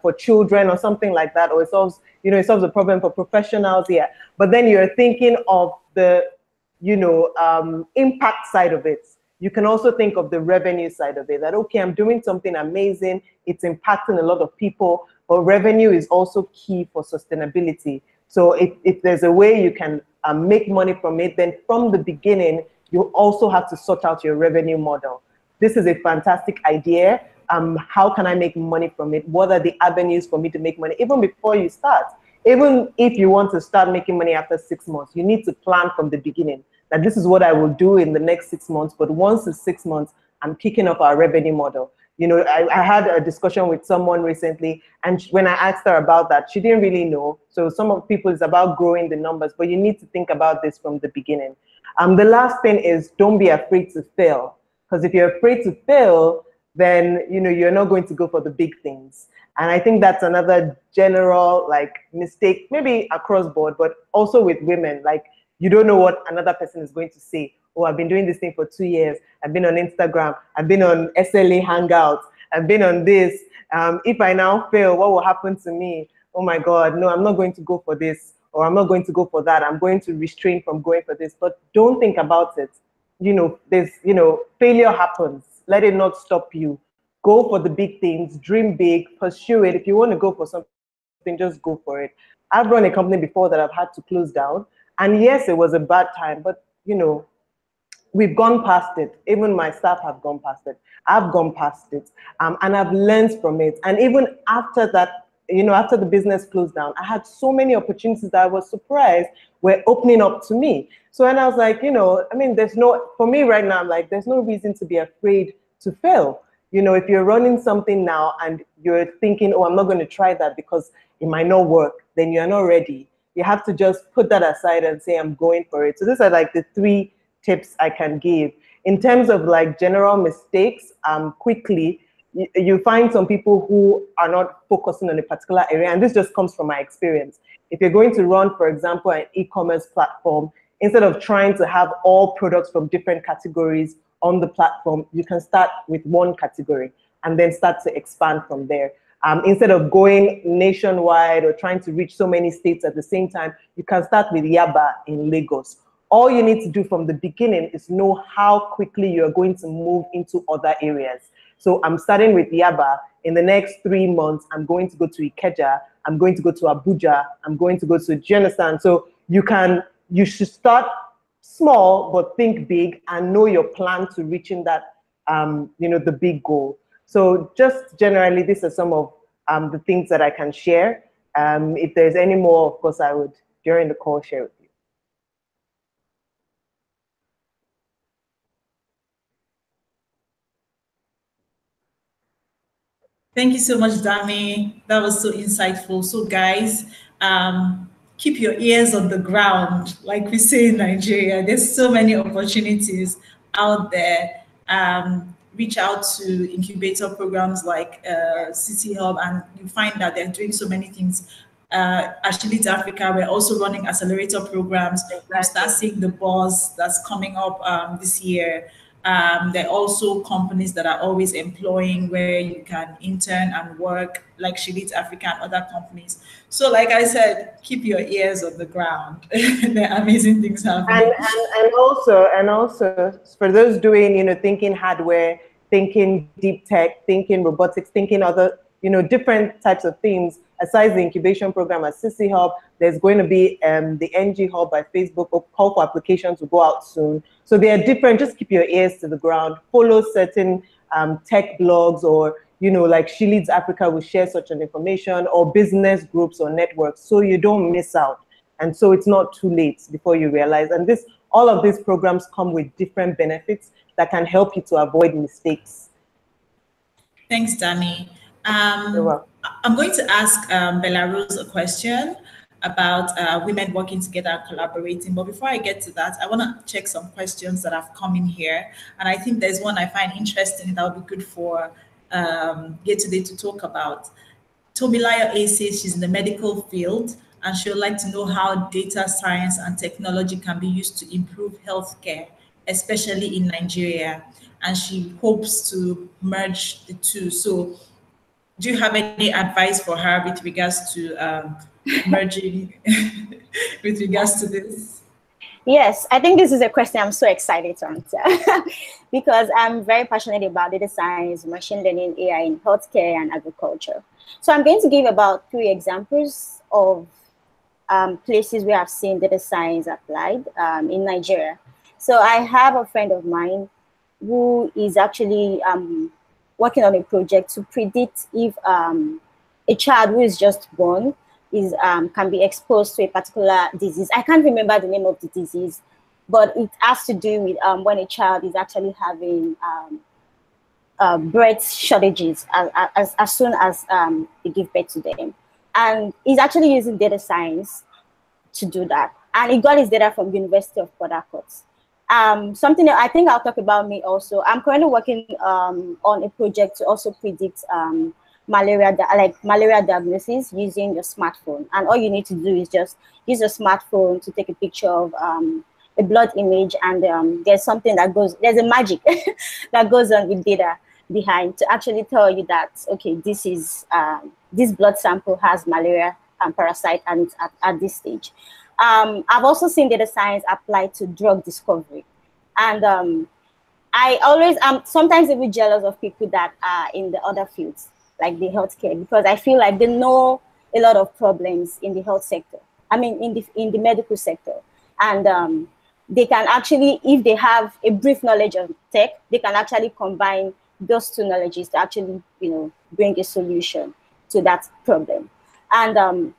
for children or something like that, or it solves a problem for professionals. Yeah. But then you're thinking of the, impact side of it. You can also think of the revenue side of it, that, okay, I'm doing something amazing, it's impacting a lot of people, but revenue is also key for sustainability. So if there's a way you can make money from it, then from the beginning, you also have to sort out your revenue model. This is a fantastic idea. How can I make money from it? What are the avenues for me to make money? Even before you start, even if you want to start making money after 6 months, you need to plan from the beginning that this is what I will do in the next 6 months. But once it's 6 months, I'm kicking off our revenue model. I had a discussion with someone recently, and when I asked her about that, she didn't really know. So some of people, it's about growing the numbers, but you need to think about this from the beginning. The last thing is, don't be afraid to fail. Because if you're afraid to fail, then you're not going to go for the big things. And I think that's another general mistake, maybe across board, but also with women. You don't know what another person is going to say. Oh, I've been doing this thing for 2 years. I've been on Instagram. I've been on SLA Hangout. I've been on this. If I now fail, what will happen to me? Oh my God, no, I'm not going to go for this, or I'm not going to go for that. I'm going to restrain from going for this. But don't think about it. Failure happens. Let it not stop you. Go for the big things, dream big, pursue it. If you want to go for something, just go for it. I've run a company before that I've had to close down. And yes, it was a bad time, but we've gone past it. Even my staff have gone past it. I've gone past it, and I've learned from it. And even after that, after the business closed down, I had so many opportunities that I was surprised were opening up to me. So, and I was like, for me right now, I'm like, there's no reason to be afraid to fail. If you're running something now and you're thinking, oh, I'm not going to try that because it might not work, then you're not ready. You have to just put that aside and say, I'm going for it. So these are the 3 tips I can give. In terms of general mistakes, quickly, you find some people who are not focusing on a particular area, and this just comes from my experience. If you're going to run, for example, an e-commerce platform, instead of trying to have all products from different categories on the platform, you can start with one category and then start to expand from there. Instead of going nationwide or trying to reach so many states at the same time, you can start with Yaba in Lagos. All you need to do from the beginning is know how quickly you're going to move into other areas. So I'm starting with Yaba. In the next 3 months, I'm going to go to Ikeja. I'm going to go to Abuja. I'm going to go to, do you understand? So you should start small, but think big and know your plan to reaching that, the big goal. So just generally, these are some of the things that I can share. If there's any more, of course, I would, during the call, share with you. Thank you so much, Dami. That was so insightful. So guys, keep your ears on the ground. Like we say in Nigeria, there's so many opportunities out there, reach out to incubator programs like City Hub, and you find that they're doing so many things. Actually, to Africa, we're also running accelerator programs. You start seeing the buzz that's coming up this year. There are also companies that are always employing where you can intern and work, like Shillit Africa and other companies. So like I said, keep your ears on the ground. There are amazing things happening. And also for those doing, thinking hardware, thinking deep tech, thinking robotics, thinking other, different types of things, aside the incubation program at CC Hub, there's going to be the NG Hub by Facebook, or call for applications to go out soon. So they are different. Just keep your ears to the ground. Follow certain tech blogs, or like She Leads Africa will share such an information, or business groups or networks, so you don't miss out. And so it's not too late before you realize. And all of these programs come with different benefits that can help you to avoid mistakes. Thanks, Dami. I'm going to ask BellaRose a question about women working together and collaborating. But before I get to that, I want to check some questions that have come in here. And I think there's one I find interesting that would be good for Yetunde to talk about. Tomilayo A says she's in the medical field, and she would like to know how data science and technology can be used to improve healthcare, especially in Nigeria. And she hopes to merge the two. So do you have any advice for her with regards to merging, with regards to this? Yes, I think this is a question I'm so excited to answer because I'm very passionate about data science, machine learning, AI in healthcare and agriculture. So I'm going to give about 3 examples of places where I've seen data science applied in Nigeria. So I have a friend of mine who is actually working on a project to predict if a child who is just born can be exposed to a particular disease. I can't remember the name of the disease, but it has to do with when a child is actually having birth shortages as soon as they give birth to them. And he's actually using data science to do that. And he got his data from University of Port Harcourt. Something that I think I'll talk about me also. I'm currently working on a project to also predict malaria diagnosis using your smartphone. And all you need to do is just use your smartphone to take a picture of a blood image, and there's something that there's a magic that goes on with data behind to actually tell you that, okay, this blood sample has malaria and parasite, and it's at this stage. I've also seen data science applied to drug discovery. And I always am sometimes a bit jealous of people that are in the other fields, like the healthcare, because I feel like they know a lot of problems in the health sector. I mean, in the medical sector. And they can actually, if they have a brief knowledge of tech, they can actually combine those 2 knowledges to actually, bring a solution to that problem. And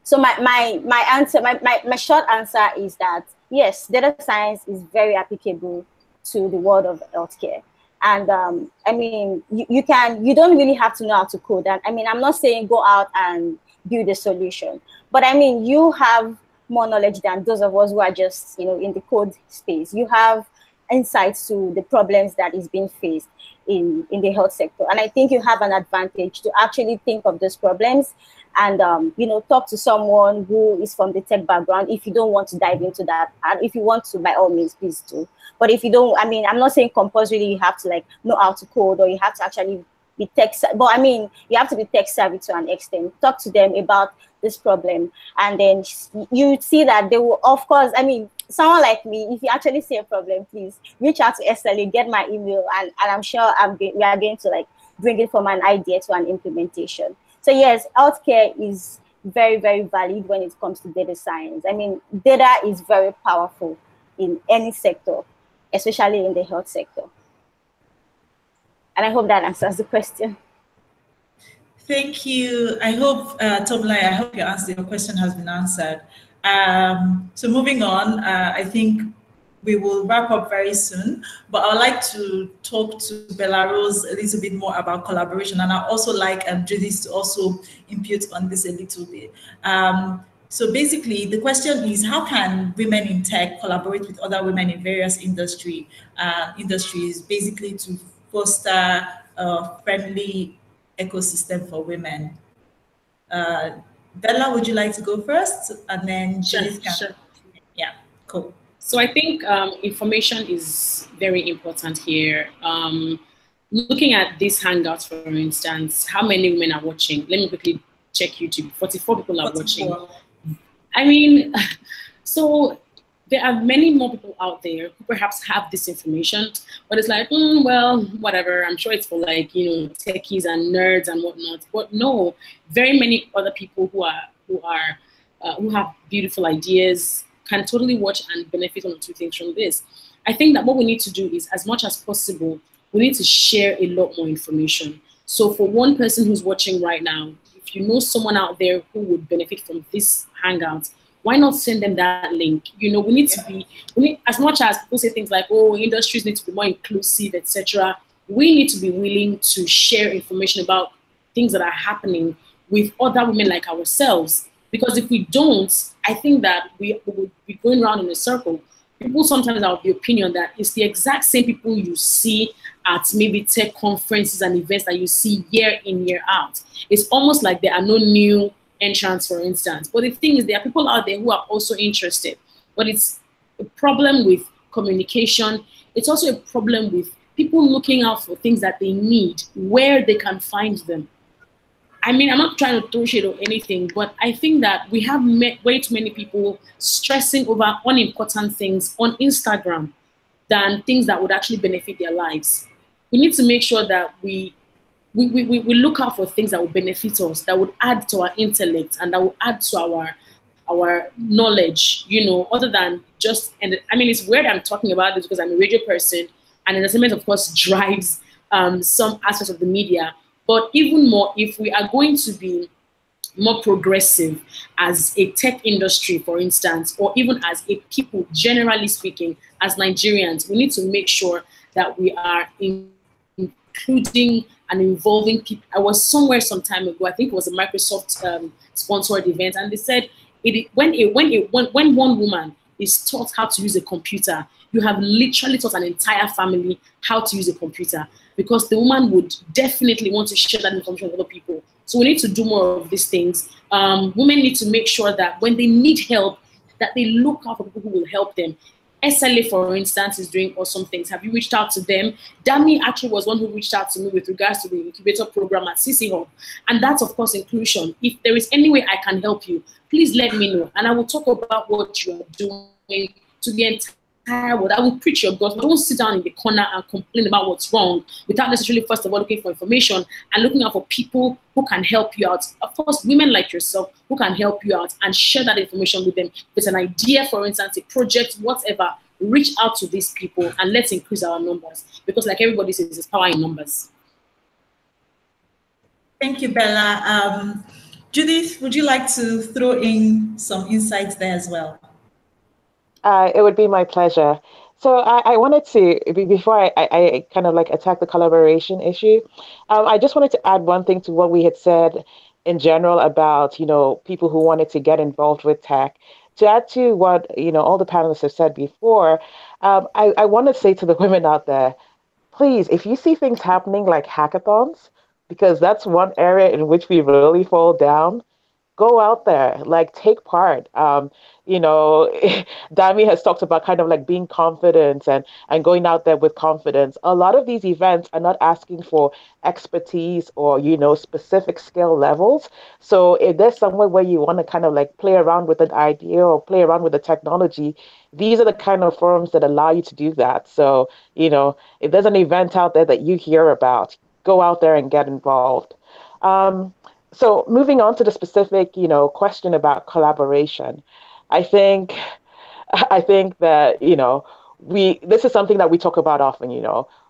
so my answer, my short answer is that yes, data science is very applicable to the world of healthcare. And I mean, you don't really have to know how to code. And I mean, I'm not saying go out and build a solution, but I mean, you have more knowledge than those of us who are just, in the code space. You have insights to the problems that is being faced in the health sector. And I think you have an advantage to actually think of those problems and, talk to someone who is from the tech background if you don't want to dive into that. And if you want to, by all means, please do. But if you don't, I mean, I'm not saying compulsorily you have to know how to code, or you have to actually be tech savvy. But I mean, you have to be tech savvy to an extent. Talk to them about this problem. And then you see that they will, of course, I mean, someone like me, if you actually see a problem, please reach out to SLA, get my email, and I'm sure we are going to bring it from an idea to an implementation. So yes, healthcare is very, very valid when it comes to data science. I mean, data is very powerful in any sector, especially in the health sector. And I hope that answers the question. Thank you. I hope, Tomilayo, I hope your question has been answered. So moving on, I think we will wrap up very soon, but I'd like to talk to BellaRose a little bit more about collaboration. And I'd also like Judith to also impute on this a little bit. So basically, the question is, how can women in tech collaborate with other women in various industries, basically to foster a friendly ecosystem for women? Bella, would you like to go first? And then Judith can. Sure. Yeah, cool. So I think information is very important here. Looking at this Hangouts, for instance, how many women are watching? Let me quickly check YouTube. 44 people are 44. watching. I mean, so there are many more people out there who perhaps have this information, but it's like, well, whatever. I'm sure it's for like, techies and nerds and whatnot. But no, very many other people who have beautiful ideas can totally watch and benefit one or two things from this. I think that what we need to do is, as much as possible, we need to share a lot more information. So for one person who's watching right now, if you know someone out there who would benefit from this Hangout, why not send them that link? We need to be, as much as people say things like, oh, industries need to be more inclusive, etc., we need to be willing to share information about things that are happening with other women like ourselves. Because if we don't, I think that we will be going around in a circle. People sometimes are of the opinion that it's the exact same people you see at maybe tech conferences and events that you see year in, year out. It's almost like there are no new entrants, for instance. But the thing is, there are people out there who are also interested. But it's a problem with communication. It's also a problem with people looking out for things that they need, where they can find them. I mean, I'm not trying to throw shade or anything, but I think that we have way too many people stressing over unimportant things on Instagram than things that would actually benefit their lives. We need to make sure that we look out for things that will benefit us, that would add to our intellect and that will add to our knowledge, other than just, and I mean, it's weird I'm talking about this because I'm a radio person, and entertainment, of course, drives some aspects of the media. But even more, if we are going to be more progressive as a tech industry, for instance, or even as a people, generally speaking, as Nigerians, we need to make sure that we are including and involving people. I was somewhere some time ago, I think it was a Microsoft sponsored event, and they said when one woman is taught how to use a computer, you have literally taught an entire family how to use a computer, because the woman would definitely want to share that information with other people. So we need to do more of these things. Women need to make sure that when they need help, that they look out for people who will help them. SLA, for instance, is doing awesome things. Have you reached out to them? Dami actually was one who reached out to me with regards to the incubator program at CC Hub. And that's, of course, inclusion. If there is any way I can help you, please let me know. And I will talk about what you are doing to the entire world. I will preach your gospel. Don't sit down in the corner and complain about what's wrong without necessarily, first of all, looking for information and looking out for people who can help you out. Of course, women like yourself who can help you out and share that information with them. If it's an idea, for instance, a project, whatever, reach out to these people and let's increase our numbers. Because like everybody says, there's power in numbers. Thank you, Bella. Judith, would you like to throw in some insights there as well? It would be my pleasure. So I wanted to, before I kind of like attack the collaboration issue, I just wanted to add one thing to what we had said in general about, people who wanted to get involved with tech. To add to what, all the panelists have said before, I want to say to the women out there, please, if you see things happening like hackathons, because that's one area in which we really fall down, go out there, like take part. Dami has talked about kind of like being confident and going out there with confidence. A lot of these events are not asking for expertise or, specific skill levels. So if there's somewhere where you want to kind of like play around with an idea or play around with the technology, these are the kind of forums that allow you to do that. So, if there's an event out there that you hear about, go out there and get involved. So moving on to the specific, question about collaboration, I think that, this is something that we talk about often,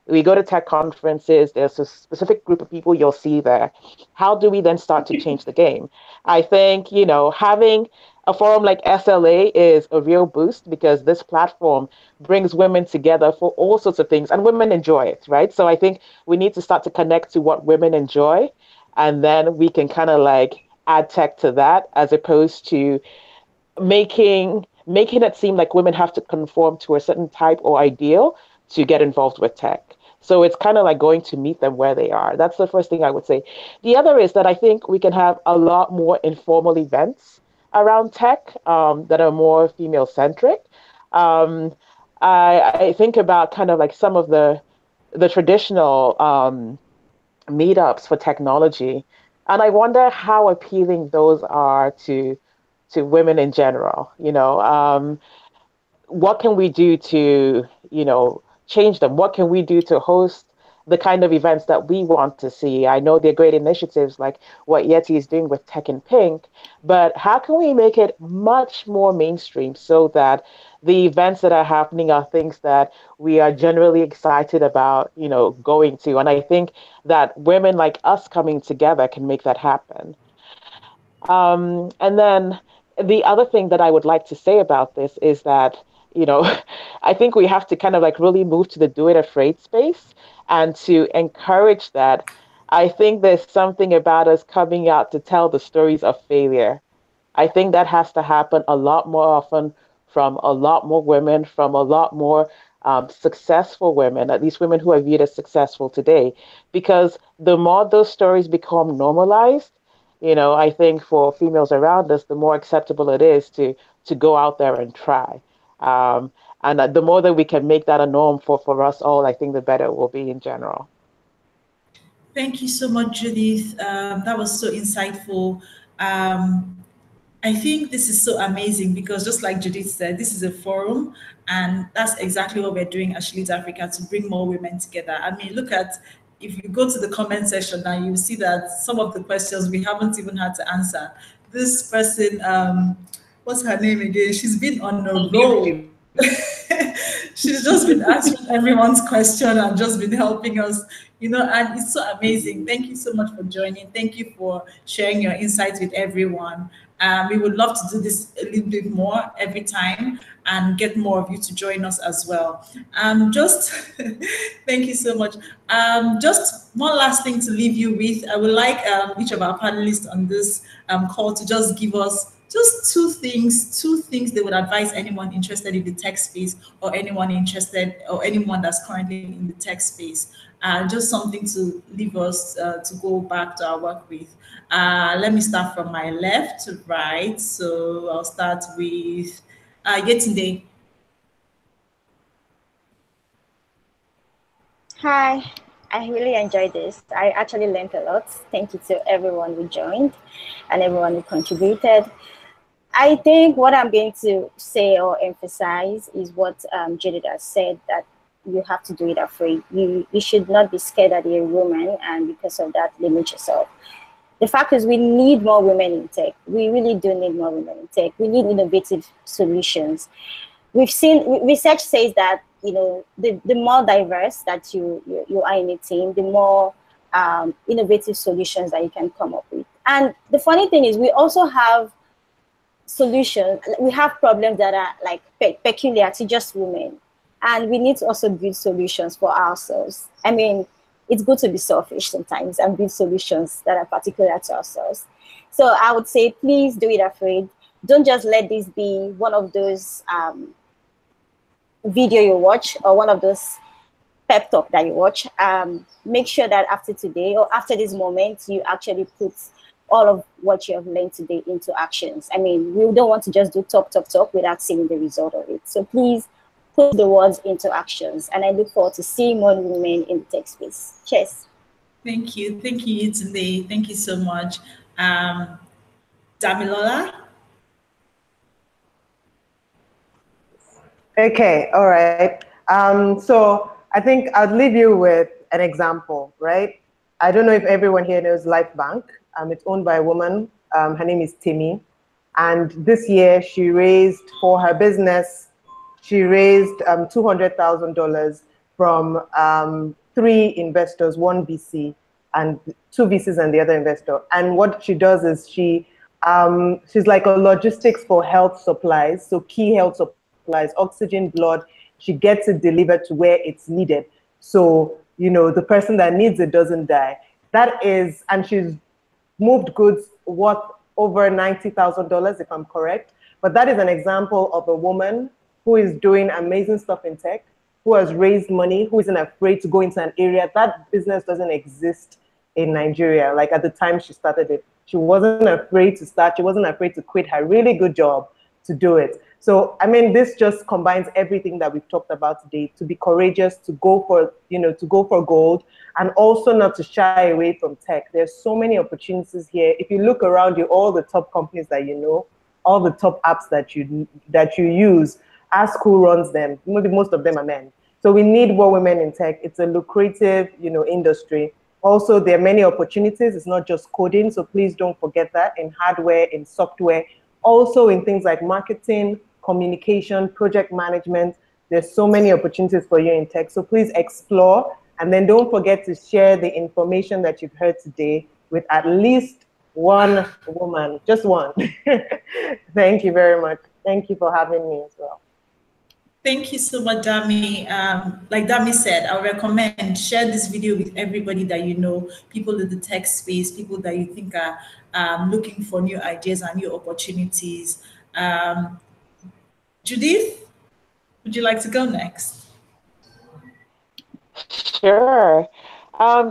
we go to tech conferences, there's a specific group of people you'll see there. How do we then start to change the game? I think, having a forum like SLA is a real boost because this platform brings women together for all sorts of things and women enjoy it, right? So I think we need to start to connect to what women enjoy, and then we can kind of like add tech to that, as opposed to making it seem like women have to conform to a certain type or ideal to get involved with tech. So it's kind of like going to meet them where they are. That's the first thing I would say. The other is that I think we can have a lot more informal events around tech that are more female centric. Um, I think about kind of like some of the traditional meetups for technology, and I wonder how appealing those are to women in general. What can we do to, change them? What can we do to host the kind of events that we want to see? I know they're great initiatives like what Yeti is doing with Tech in Pink, but how can we make it much more mainstream so that the events that are happening are things that we are generally excited about, going to? And I think that women like us coming together can make that happen. And then the other thing that I would like to say about this is that, you know, I think we have to kind of like really move to the do it afraid space and to encourage that. I think there's something about us coming out to tell the stories of failure. I think that has to happen a lot more often from a lot more women, from a lot more successful women, at least women who are viewed as successful today. Because the more those stories become normalized, I think for females around us, the more acceptable it is to go out there and try. And the more that we can make that a norm for us all, I think the better it will be in general. Thank you so much, Judith. That was so insightful. I think this is so amazing because just like Judith said, this is a forum, and that's exactly what we're doing at She Leads Africa, to bring more women together. I mean, look at, if you go to the comment section now, you see that some of the questions we haven't even had to answer. This person, what's her name again? She's been on a roll. She's just been answering everyone's question and just been helping us, and it's so amazing. Thank you so much for joining. Thank you for sharing your insights with everyone. We would love to do this a little bit more every time and get more of you to join us as well. Thank you so much. Just one last thing to leave you with. I would like each of our panelists on this call to just give us just two things they would advise anyone interested in the tech space, or anyone that's currently in the tech space. Just something to leave us to go back to our work with. Let me start from my left to right. So I'll start with Yetunde. Hi, I really enjoyed this. I actually learned a lot. Thank you to everyone who joined and everyone who contributed. I think what I'm going to say or emphasize is what Judith has said, that you have to do it afraid. You should not be scared that you're a woman, and because of that, limit yourself. The fact is, we need more women in tech. We really do need more women in tech. We need innovative solutions. We've seen, research says that, the more diverse that you are in a team, the more innovative solutions that you can come up with. And the funny thing is, we also have solutions. We have problems that are like peculiar to just women. And we need to also build solutions for ourselves. I mean, it's good to be selfish sometimes and build solutions that are particular to ourselves. So I would say, please do it afraid. Don't just let this be one of those video you watch or one of those pep talk that you watch. Make sure that after today or after this moment, you actually put all of what you have learned today into actions. I mean, we don't want to just do talk without seeing the result of it. So please put the words into actions. And I look forward to seeing more women in the tech space. Cheers. Thank you, Yetunde. Thank you so much. Damilola? Okay, all right. So I think I'll leave you with an example, right? I don't know if everyone here knows Life Bank. It's owned by a woman. Her name is Timmy. And this year she raised, for her business, she raised $200,000 from 3 investors, 1 VC and 2 VCs and the other investor. And what she does is she's like a logistics for health supplies, so key health supplies, oxygen, blood. She gets it delivered to where it's needed. So, the person that needs it doesn't die. That is, and she's moved goods worth over $90,000, if I'm correct, But that is an example of a woman who is doing amazing stuff in tech, who has raised money, who isn't afraid to go into an area. That business doesn't exist in Nigeria. Like at the time she started it, she wasn't afraid to start. She wasn't afraid to quit her really good job to do it. So, I mean, this just combines everything that we've talked about today, to be courageous, to go for, to go for gold, and also not to shy away from tech. There's so many opportunities here. If you look around you, all the top companies that you know, all the top apps that you use, ask who runs them. Maybe most of them are men. So we need more women in tech. It's a lucrative, industry. Also, there are many opportunities. It's not just coding, so please don't forget that, in hardware, in software, also in things like marketing, communication, project management. There's so many opportunities for you in tech, so please explore. And then don't forget to share the information that you've heard today with at least one woman, just one. Thank you very much. Thank you for having me as well. Thank you so much, Dami. Like Dami said, I recommend share this video with everybody that you know, people in the tech space, people that you think are looking for new ideas and new opportunities. Judith, would you like to go next? Sure.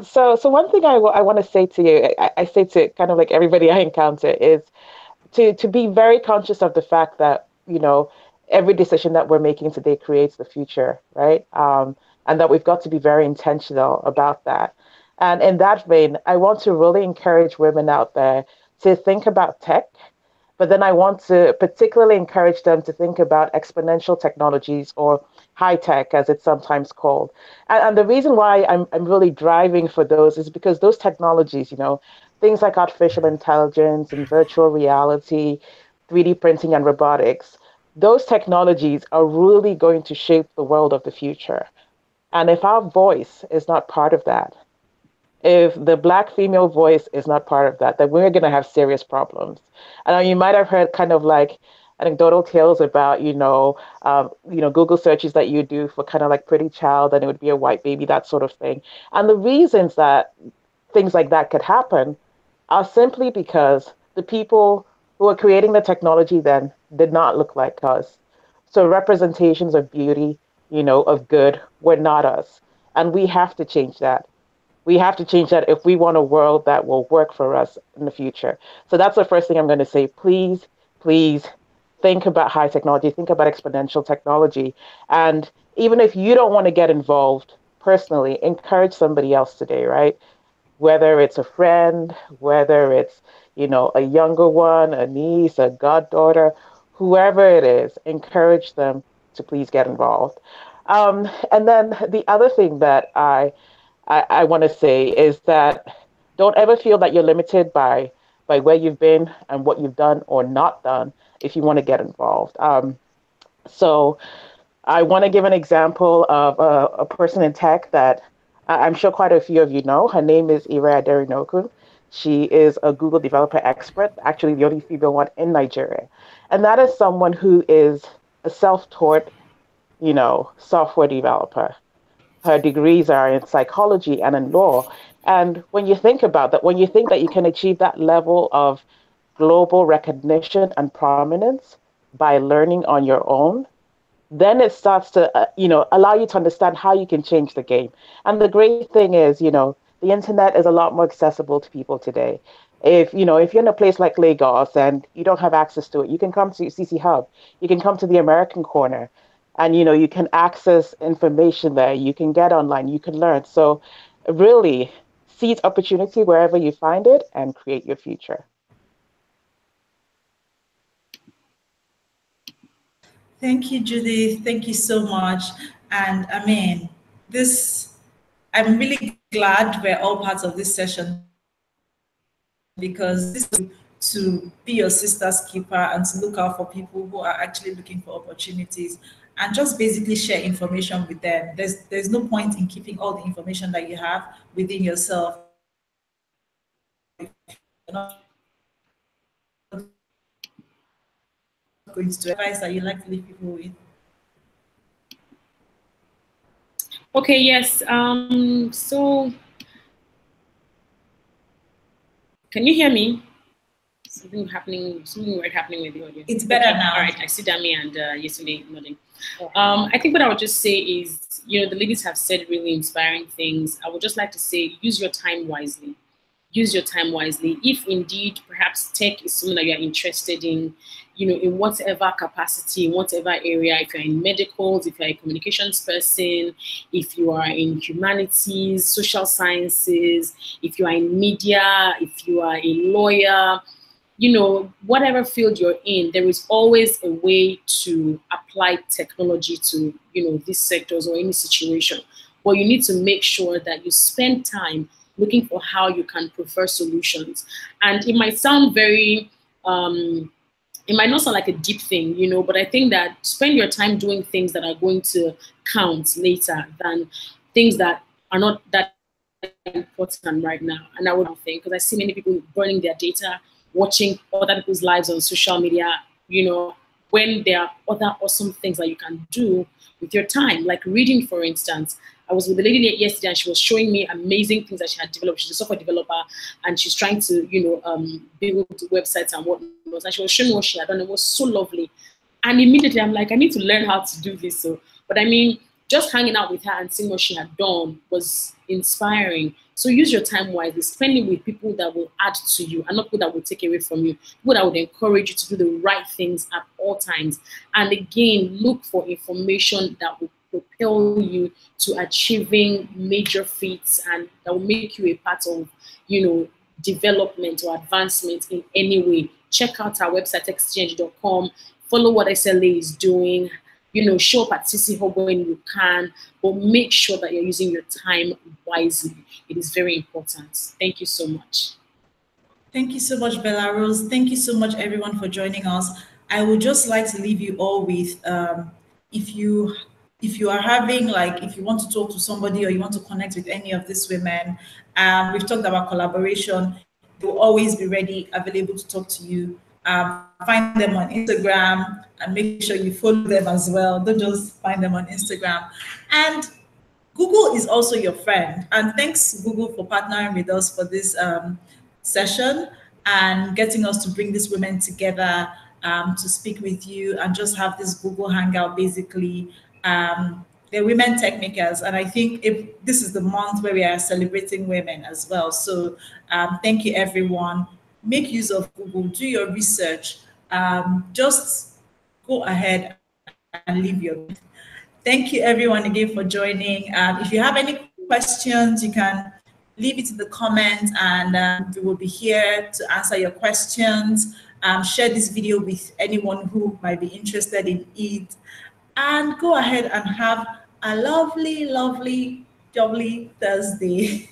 So one thing I want to say to you, I say to kind of like everybody I encounter, is to be very conscious of the fact that, every decision that we're making today creates the future, right? And that we've got to be very intentional about that. And in that vein, I want to really encourage women out there to think about tech, but then I want to particularly encourage them to think about exponential technologies, or high tech, as it's sometimes called. And the reason why I'm really driving for those is because those technologies, things like artificial intelligence and virtual reality, 3D printing and robotics, those technologies are really going to shape the world of the future. And if our voice is not part of that, if the Black female voice is not part of that, then we're going to have serious problems. And you might have heard kind of like anecdotal tales about, Google searches that you do for kind of like pretty child, and it would be a white baby, that sort of thing. And the reasons that things like that could happen are simply because the people who are creating the technology then did not look like us. So representations of beauty, of good, were not us. And we have to change that. We have to change that if we want a world that will work for us in the future. So that's the first thing I'm going to say. Please, please think about high technology, think about exponential technology. And even if you don't want to get involved personally, encourage somebody else today, right? Whether it's a friend, whether it's, a younger one, a niece, a goddaughter, whoever it is, encourage them to please get involved. And then the other thing that I want to say is that don't ever feel that you're limited by where you've been and what you've done or not done if you want to get involved. So I want to give an example of a person in tech that I'm sure quite a few of you know. Her name is Ira Aderinoku. She is a Google developer expert, actually the only female one in Nigeria. And that is someone who is a self-taught, software developer. Her degrees are in psychology and in law. And when you think about that, when you think that you can achieve that level of global recognition and prominence by learning on your own, then it starts to, allow you to understand how you can change the game. And the great thing is, the internet is a lot more accessible to people today. If you're in a place like Lagos and you don't have access to it, you can come to CC Hub, you can come to the American Corner, and, you can access information there, you can get online, you can learn. So really seize opportunity wherever you find it and create your future. Thank you, Judith. Thank you so much. And I mean, I'm really glad we're all parts of this session, because this is to be your sister's keeper and to look out for people who are actually looking for opportunities, and just basically share information with them. There's no point in keeping all the information that you have within yourself. You're not going to advise that you like to leave people with. Okay, yes. So can you hear me? Something weird happening with the audience. It's better now. All right, I see Dami and Yetunde nodding. I think what I would just say is, you know, the ladies have said really inspiring things. I would just like to say, use your time wisely. Use your time wisely. If indeed perhaps tech is something that you're interested in, you know, in whatever capacity, in whatever area, if you're in medicals, if you're a communications person, if you are in humanities, social sciences, if you are in media, if you are a lawyer, you know, whatever field you're in, there is always a way to apply technology to, you know, these sectors or any situation. But you need to make sure that you spend time looking for how you can prefer solutions. And it might sound very, it might not sound like a deep thing, you know, but I think that spend your time doing things that are going to count later than things that are not that important right now. And I would think, because I see many people burning their data, watching other people's lives on social media, you know, when there are other awesome things that you can do with your time, like reading, for instance. I was with a lady yesterday and she was showing me amazing things that she had developed. She's a software developer and she's trying to, you know, build websites and whatnot. And she was showing me what she had done. It was so lovely. And immediately I'm like, I need to learn how to do this. So, but I mean, just hanging out with her and seeing what she had done was inspiring. So use your time wisely, spend it with people that will add to you and not people that will take away from you, people that would encourage you to do the right things at all times. And again, look for information that will propel you to achieving major feats and that will make you a part of, you know, development or advancement in any way. Check out our website, exchange.com, follow what SLA is doing, you know, show up at CC Hub when you can, but make sure that you're using your time wisely. It is very important. Thank you so much. Thank you so much, BellaRose. Thank you so much, everyone, for joining us. I would just like to leave you all with, if you are having, like, if you want to talk to somebody or you want to connect with any of these women, we've talked about collaboration. They will always be ready, available to talk to you. Find them on Instagram and make sure you follow them as well. Don't just find them on Instagram. And Google is also your friend. And thanks, Google, for partnering with us for this session and getting us to bring these women together to speak with you and just have this Google Hangout, basically. They're women techmakers, and I think this is the month where we are celebrating women as well. So thank you, everyone. Make use of Google, do your research. Just go ahead and leave your. Thank you, everyone, again for joining. If you have any questions, you can leave it in the comments, and we will be here to answer your questions. Share this video with anyone who might be interested in it. And go ahead and have a lovely, lovely, lovely Thursday.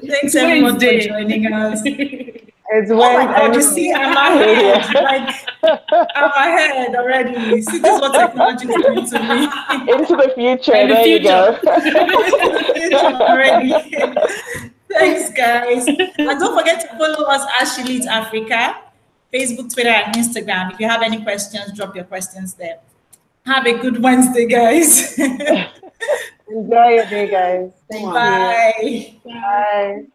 Thanks, everyone, for joining us. It's oh my God, you see, I'm ahead. Like, I'm ahead already. See, this is what technology is doing to me. Into the future, there you go. Into the future already. Thanks, guys. And don't forget to follow us at She Leads Africa, Facebook, Twitter, and Instagram. If you have any questions, drop your questions there. Have a good Wednesday, guys. Enjoy your day, guys. Thank Bye. you. Bye.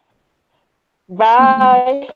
Bye.